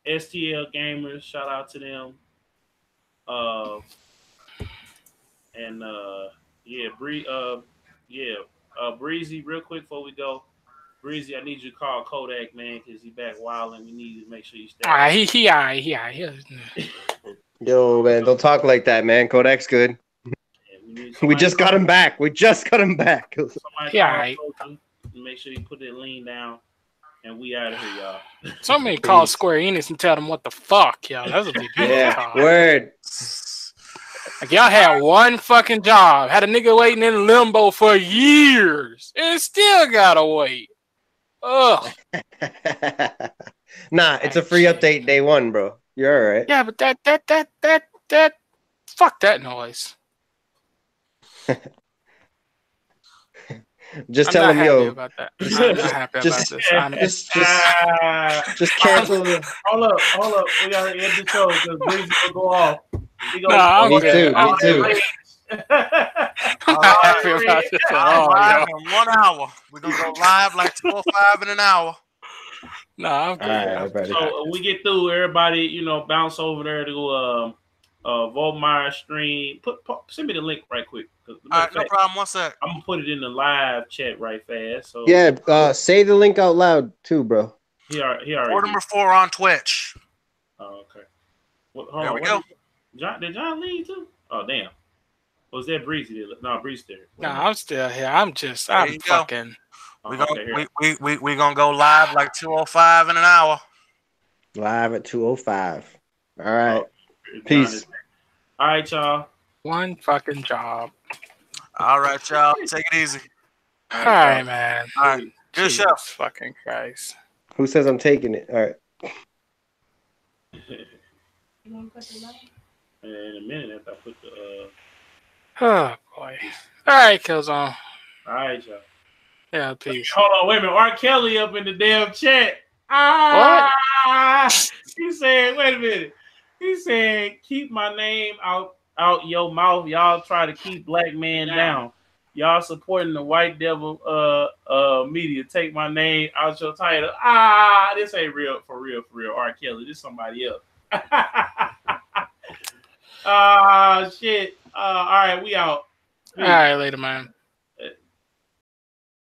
STL gamers, shout out to them. Breezy, real quick before we go. Breezy, I need you to call Kodak, man, because he back wild and we need to make sure you stay. He. Yo, man, don't talk like that, man. Kodak's good. We just got him back. Somebody make sure you put that lean down, and we out of here, y'all. Somebody call Square Enix and tell them what the fuck, y'all. That's a big deal. Yeah, word. Like, y'all had one fucking job, had a nigga waiting in limbo for years, and still gotta wait. Ugh. Nah, it's a free update day one, bro. You're all right. Yeah, but that, fuck that noise. Just tell him, yo. About that. I'm not happy about this. Just cancel. Hold up. We gotta end the show because Breezy will go off. Me too. I'm not happy about this at all. Live in 1 hour. We're gonna go live like 2:05 in an hour. No, I'm good. Right, so when we get through, everybody, bounce over there to Voltmeyer stream. Send me the link right quick. All right, no problem. 1 sec. I'm gonna put it in the live chat right fast. So yeah, say the link out loud too, bro. He already. Order number 4 on Twitch. Oh, okay. There we go. Did John leave too? Oh, damn. Was that Breezy? No, Breezy there. No, I'm still here. I'm fucking. We're gonna go live like 2:05 in an hour. Live at 2:05. All right. Peace. All right, y'all. One fucking job. All right, y'all. Take it easy. All right, man. All right. Good show. Fucking Christ. Who says I'm taking it? All right. You want to put the light? In a minute after I put the Oh boy. All right, Killzown. All right, y'all. Yeah, peace. Hold on, wait a minute. R.Kelly up in the damn chat. What? He said, wait a minute. He said, keep my name out your mouth. Y'all try to keep black man down. Y'all supporting the white devil media. Take my name out your title. This ain't real for real. R.Kelly. This somebody else. Shit. All right, we out. All right, later, man.